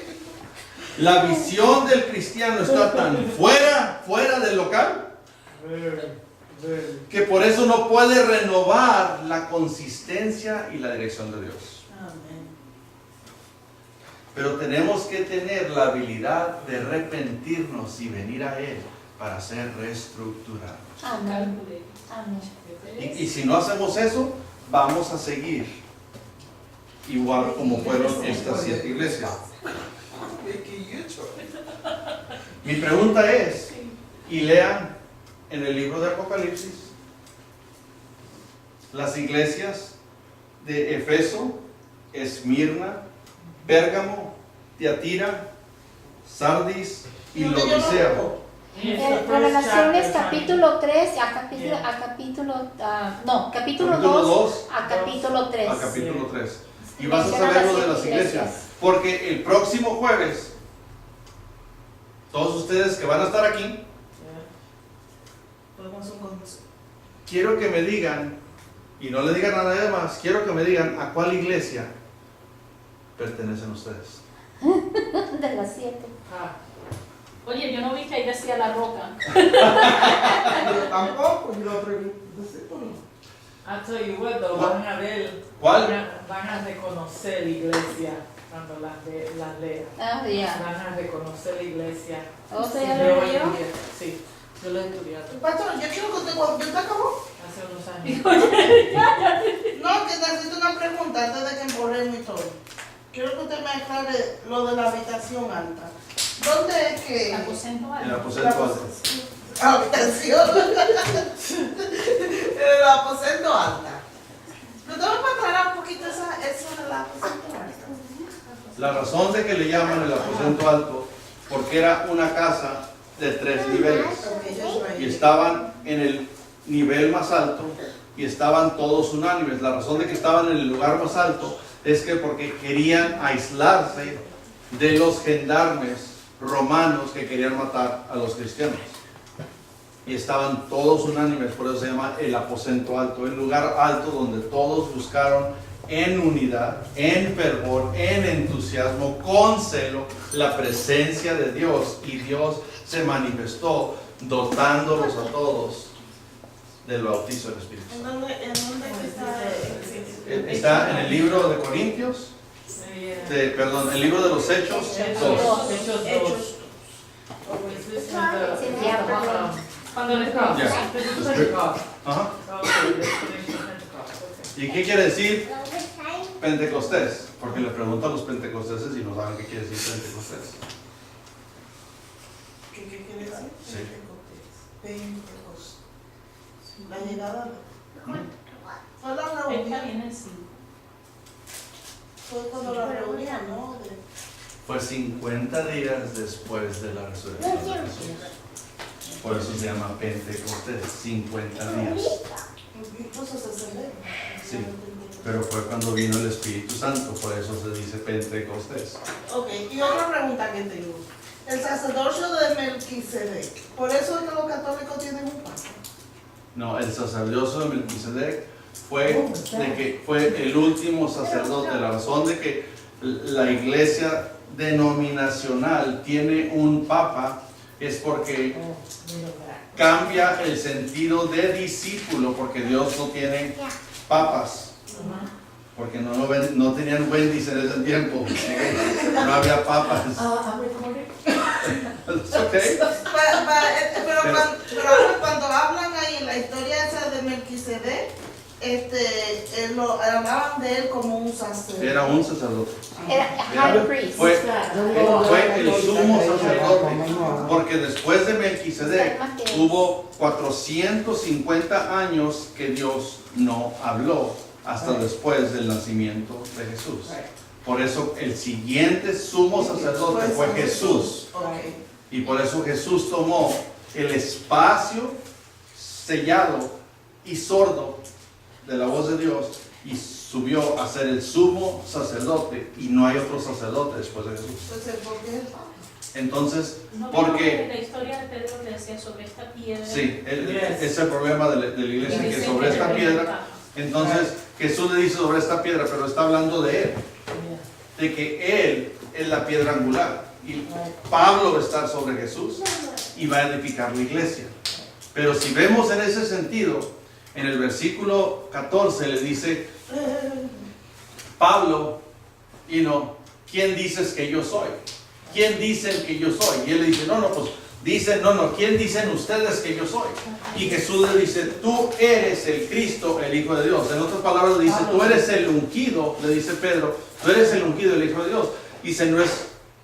La visión del cristiano está tan fuera del local, que por eso no puede renovar la consistencia y la dirección de Dios. Amén. Pero tenemos que tener la habilidad de arrepentirnos y venir a Él para ser reestructurados. Amén. Amén. Y si no hacemos eso, vamos a seguir igual como fueron estas 7 iglesias. Mi pregunta es, y lean en el libro de Apocalipsis, las iglesias de Efeso, Esmirna, Pérgamo, Tiatira, Sardis y Laodicea. Revelaciones capítulo 3 capítulo 2 a capítulo 3. A capítulo 3. Y vas a saber lo de las iglesias. Porque el próximo jueves, todos ustedes que van a estar aquí, quiero que me digan, y no le digan a nadie más, quiero que me digan a cuál iglesia pertenecen ustedes. De las 7. Oye, yo no vi que ahí decía La Roca. Yo tampoco, yo lo pregunto. No sé por qué. I'll tell you what, though, van a ver, ¿Cuál? van a reconocer la iglesia cuando las lean. Ah, ya. Van a reconocer la iglesia. ¿O sea, De ya lo hoy en leyó? día. Sí, yo lo he estudiado Pastor, yo quiero que usted, cuando usted acabó, hace unos años. no, que necesito una pregunta antes de que embolemos y todo. Quiero que usted me aclare lo de la habitación alta. ¿Dónde es que...? Aposento El alto. aposento alto. Habitación. El aposento alta. ¿No te vas a aclarar un poquito eso del aposento alta? La razón de que le llaman el aposento alto, porque era una casa de 3 niveles. Ok, yo soy Y ahí. estaban en el nivel más alto y estaban todos unánimes. La razón de que estaban en el lugar más alto es que porque querían aislarse de los gendarmes romanos que querían matar a los cristianos. Y estaban todos unánimes, por eso se llama el aposento alto, el lugar alto donde todos buscaron en unidad, en fervor, en entusiasmo, con celo, la presencia de Dios. Y Dios se manifestó dotándolos a todos del bautizo del Espíritu ¿En Santo. dónde está? Está en el libro de Corintios, perdón, el libro de los Hechos 2. Hechos Hechos. 2. Is this when Cuando les Ya. This is Pentecost. Ajá. Okay, this is Pentecost. Okay. ¿Y qué quiere decir Pentecostés? Porque le pregunto a los pentecosteses y no saben qué quiere decir Pentecostés. ¿Qué quiere decir? Sí. Pentecostés. La llegada ¿Mm? fue la Esta reunión. viene así. Fue cuando la reunión, ¿no? Fue 50 días después de la resurrección de Jesús. Por eso se llama Pentecostés, 50 días. Incluso se celebra. Sí, pero fue cuando vino el Espíritu Santo, por eso se dice Pentecostés. Ok, y otra pregunta que tengo. El sacerdocio de Melquisedec, ¿por eso es que los católicos tienen un papa? No, el sacerdocio de Melquisedec fue el último sacerdote. La razón de que la iglesia denominacional tiene un papa es porque cambia el sentido de discípulo, porque Dios no tiene papas, porque no tenían Wendy's en ese tiempo, no había papas. It's okay. Pero ahora cuando hablan ahí en la historia esa de Melquisedec, hablaban de él como un sacerdote. Era un sacerdote. Era high priest. Fue el sumo sacerdote, porque después de Melquisedec hubo 450 años que Dios no habló hasta después del nacimiento de Jesús. Por eso el siguiente sumo sacerdote fue Jesús. Ok. Y por eso Jesús tomó el espacio sellado y sordo de la voz de Dios y subió a ser el sumo sacerdote, y no hay otro sacerdote después de Jesús. Entonces, ¿por qué el papa? Entonces, No ¿por qué? vemos la historia de Pedro le decía sobre esta piedra. Sí, ese es el problema de la iglesia, Y que dice sobre esta que piedra, entonces Jesús le dice sobre esta piedra, pero está hablando de él, de que él es la piedra angular, y Pablo va a estar sobre Jesús y va a edificar la iglesia. Pero si vemos en ese sentido, en el versículo 14 le dice Pablo, ¿quién dices que yo soy? ¿Quién dicen que yo soy? Y él le dice, pues dicen, ¿quién dicen ustedes que yo soy? Y Jesús le dice, tú eres el Cristo, el Hijo de Dios. En otras palabras le dice, tú eres el ungido, le dice Pedro, tú eres el ungido, el Hijo de Dios. Dice, no es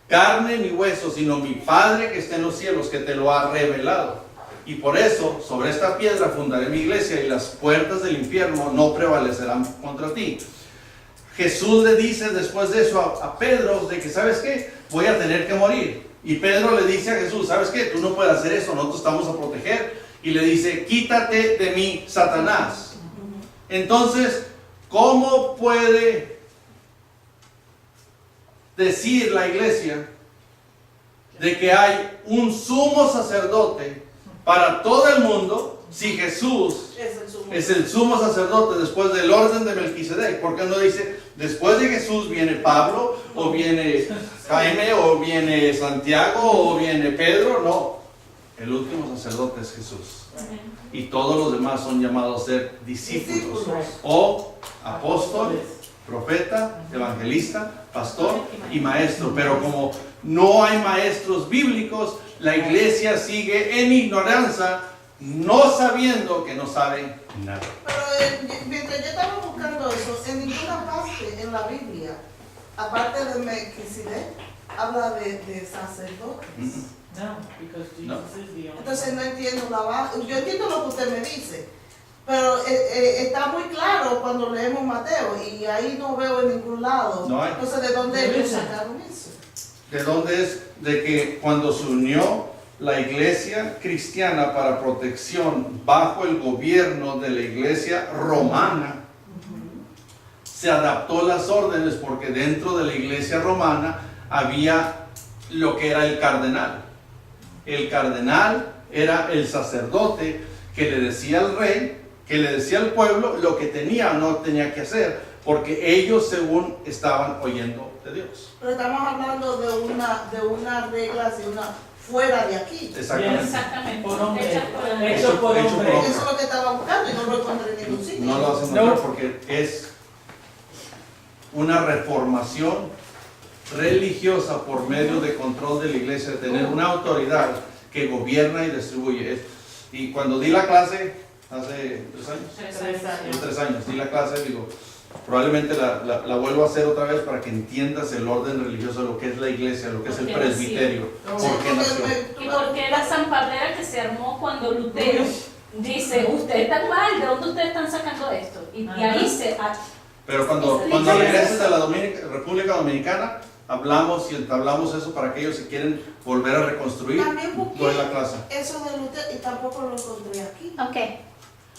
carne ni hueso, sino mi Padre que está en los cielos, que te lo ha revelado. Y por eso, sobre esta piedra fundaré mi iglesia y las puertas del infierno no prevalecerán contra ti. Jesús le dice después de eso a Pedro, de que, ¿sabes qué? Voy a tener que morir. Y Pedro le dice a Jesús, ¿sabes qué? Tú no puedes hacer eso, nosotros estamos a proteger. Y le dice, quítate de mí, Satanás. Entonces, ¿cómo puede decir la iglesia de que hay un sumo sacerdote para todo el mundo si Jesús es el sumo sacerdote después del orden de Melquisedec? ¿Por qué no dice, después de Jesús viene Pablo, o viene Jaime, o viene Santiago, o viene Pedro? No, el último sacerdote es Jesús. Y todos los demás son llamados a ser discípulos, o apóstol, profeta, evangelista, pastor y maestro. Pero como no hay maestros bíblicos, la iglesia sigue en ignorancia, no sabiendo que no saben nada. Pero mientras yo estaba buscando eso, en ninguna parte en la Biblia, aparte de Melquisedec, habla de sacerdotes. No, because Jesus No. is the only. Entonces no entiendo la base. Yo entiendo lo que usted me dice, pero está muy claro cuando leemos Mateo y ahí no veo en ningún lado. No hay. Entonces, ¿de dónde ellos sacaron eso? ¿De dónde es? De que cuando se unió la iglesia cristiana para protección bajo el gobierno de la iglesia romana, se adaptó las órdenes, porque dentro de la iglesia romana había lo que era el cardenal. El cardenal era el sacerdote que le decía al rey, que le decía al pueblo lo que tenía o no tenía que hacer, porque ellos según estaban oyendo de Dios. Pero estamos hablando de una regla, así, una fuera de aquí. Exactamente. Exactamente. Por hombre. Hecha por hombre. Hecho por Hecho hombre. por hombre. Eso es lo que estaba buscando y no lo encontré en ningún sitio. No lo hacen No. notar porque es una reformación religiosa por medio de control de la iglesia, de tener una autoridad que gobierna y distribuye. Y cuando di la clase, hace 3 años, 3 años. 3 años, di la clase, digo, probablemente la vuelvo a hacer otra vez para que entiendas el orden religioso, lo que es la iglesia, lo que es el Porque presbiterio, Sí, por qué nació. ¿Y por qué la zampablera que se armó cuando Lutero dice, ustedes están mal, ¿de dónde ustedes están sacando esto? Y ahí se... Pero cuando la iglesia de la República Dominicana, hablamos y entablamos eso para aquellos que quieren volver a reconstruir, También busqué doy la clase. eso de Lutero y tampoco lo encontré aquí. Okay.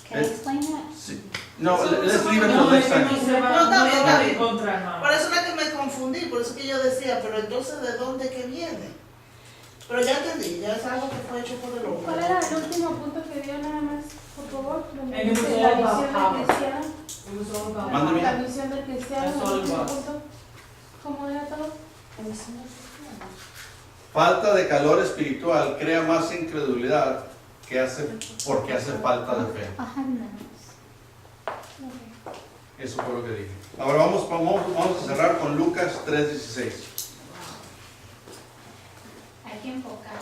Can I explain that? Sí. No, Eso- let's eso leave it No, till next eso time. no se va, No, está no bien, lo está va a bien. encontrar, hermano. Por eso es que me confundí, por eso que yo decía, pero entonces ¿de dónde que viene? Pero ya entendí, ya es algo que fue hecho por el hombre. ¿Cuál era el último punto que dio nada más, por favor? Donde And it was dice all la about visión power. del cristiano. It was all about Mándame. La visión del cristiano, That's all el it último was. punto. ¿Cómo era todo? Falta de calor espiritual crea más incredulidad porque hace falta de fe. Ajá, no. Eso fue lo que dije. Ahora vamos a cerrar con Lucas 3:16. Hay que enfocar.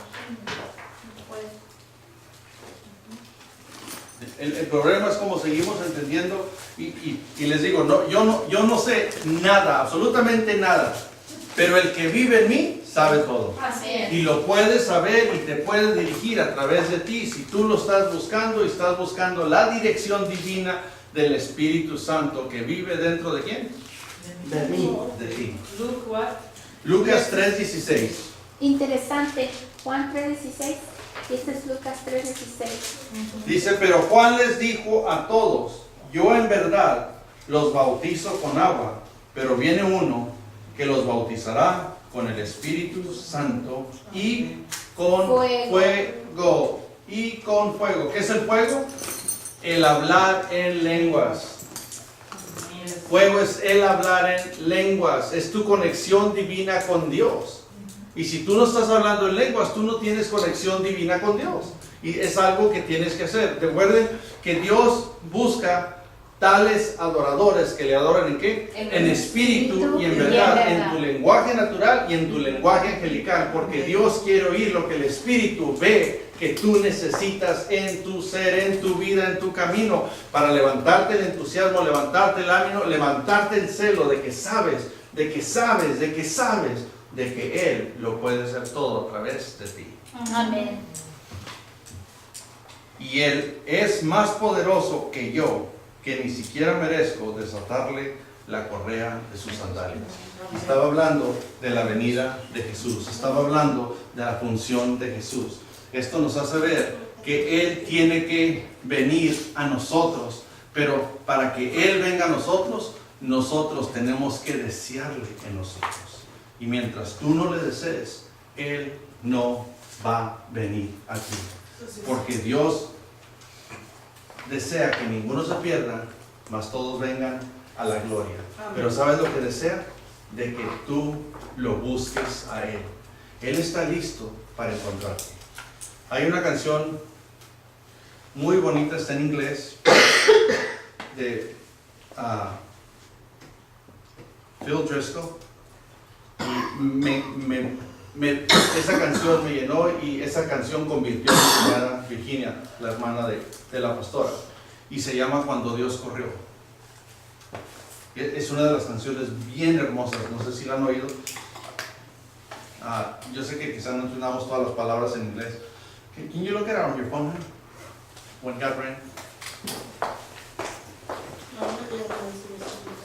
El problema es como seguimos entendiendo y les digo, yo no sé nada, absolutamente nada, pero el que vive en mí sabe todo. Así es. Y lo puedes saber y te puedes dirigir a través de ti si tú lo estás buscando y estás buscando la dirección divina del Espíritu Santo que vive dentro de quién? De mí. De ti. Luke what? Lucas 3:16. Interesante. Juan 3:16. Este es Lucas 3:16. Dice, pero Juan les dijo a todos, yo en verdad los bautizo con agua, pero viene uno que los bautizará con el Espíritu Santo y con fuego. Y con fuego. ¿Qué es el fuego? El hablar en lenguas. Fuego es el hablar en lenguas, es tu conexión divina con Dios. Y si tú no estás hablando en lenguas, tú no tienes conexión divina con Dios. Y es algo que tienes que hacer. Recuerden que Dios busca tales adoradores que le adoran ¿en qué? En espíritu y en verdad, en tu lenguaje natural y en tu lenguaje angelical, porque Dios quiere oír lo que el espíritu ve que tú necesitas en tu ser, en tu vida, en tu camino, para levantarte el entusiasmo, levantarte el ánimo, levantarte el celo de que sabes, de que Él lo puede hacer todo a través de ti. Amén. Y Él es más poderoso que yo, que ni siquiera merezco desatarle la correa de sus sandalias. Estaba hablando de la venida de Jesús, estaba hablando de la función de Jesús. Esto nos hace ver que Él tiene que venir a nosotros, pero para que Él venga a nosotros, nosotros tenemos que desearle en nosotros. Y mientras tú no le desees, Él no va a venir a ti. Porque Dios desea que ninguno se pierda, mas todos vengan a la gloria. Pero ¿sabes lo que desea? De que tú lo busques a Él. Él está listo para encontrarte. Hay una canción muy bonita, está en inglés, de Phil Driscoll. Y esa canción me llenó, y esa canción convirtió a mi cuñada Virginia, la hermana de la pastora, y se llama Cuando Dios corrió. Es una de las canciones bien hermosas, no sé si la han oído. Yo sé que quizás no entendamos todas las palabras en inglés. Can you look at it on your phone? When God ran.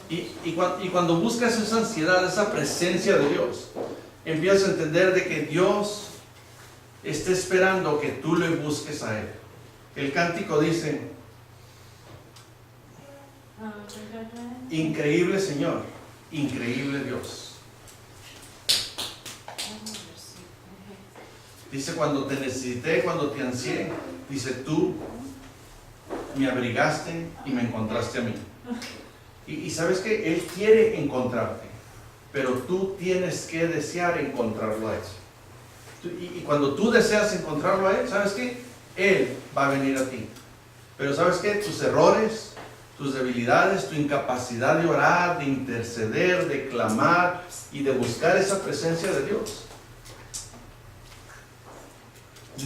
Y cuando buscas esa ansiedad, esa presencia de Dios, empiezas a entender de que Dios está esperando que tú le busques a Él. El cántico dice: increíble Señor, increíble Dios. Dice: cuando te necesité, cuando te ansié, dice, tú me abrigaste y me encontraste a mí. Y sabes que Él quiere encontrarte, pero tú tienes que desear encontrarlo a Él. Y cuando tú deseas encontrarlo a Él, ¿sabes qué? Él va a venir a ti. Pero ¿sabes qué? Tus errores, tus debilidades, tu incapacidad de orar, de interceder, de clamar y de buscar esa presencia de Dios,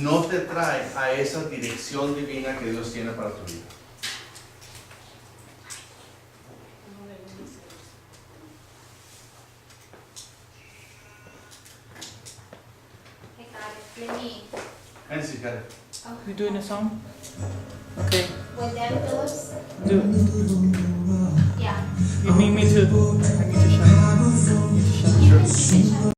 no te trae a esa dirección divina que Dios tiene para tu vida. Nancy, got it. You doing a song? Okay. With them Phillips? Do it. Yeah. You need me to? I need to shout. You need to shout. Sure.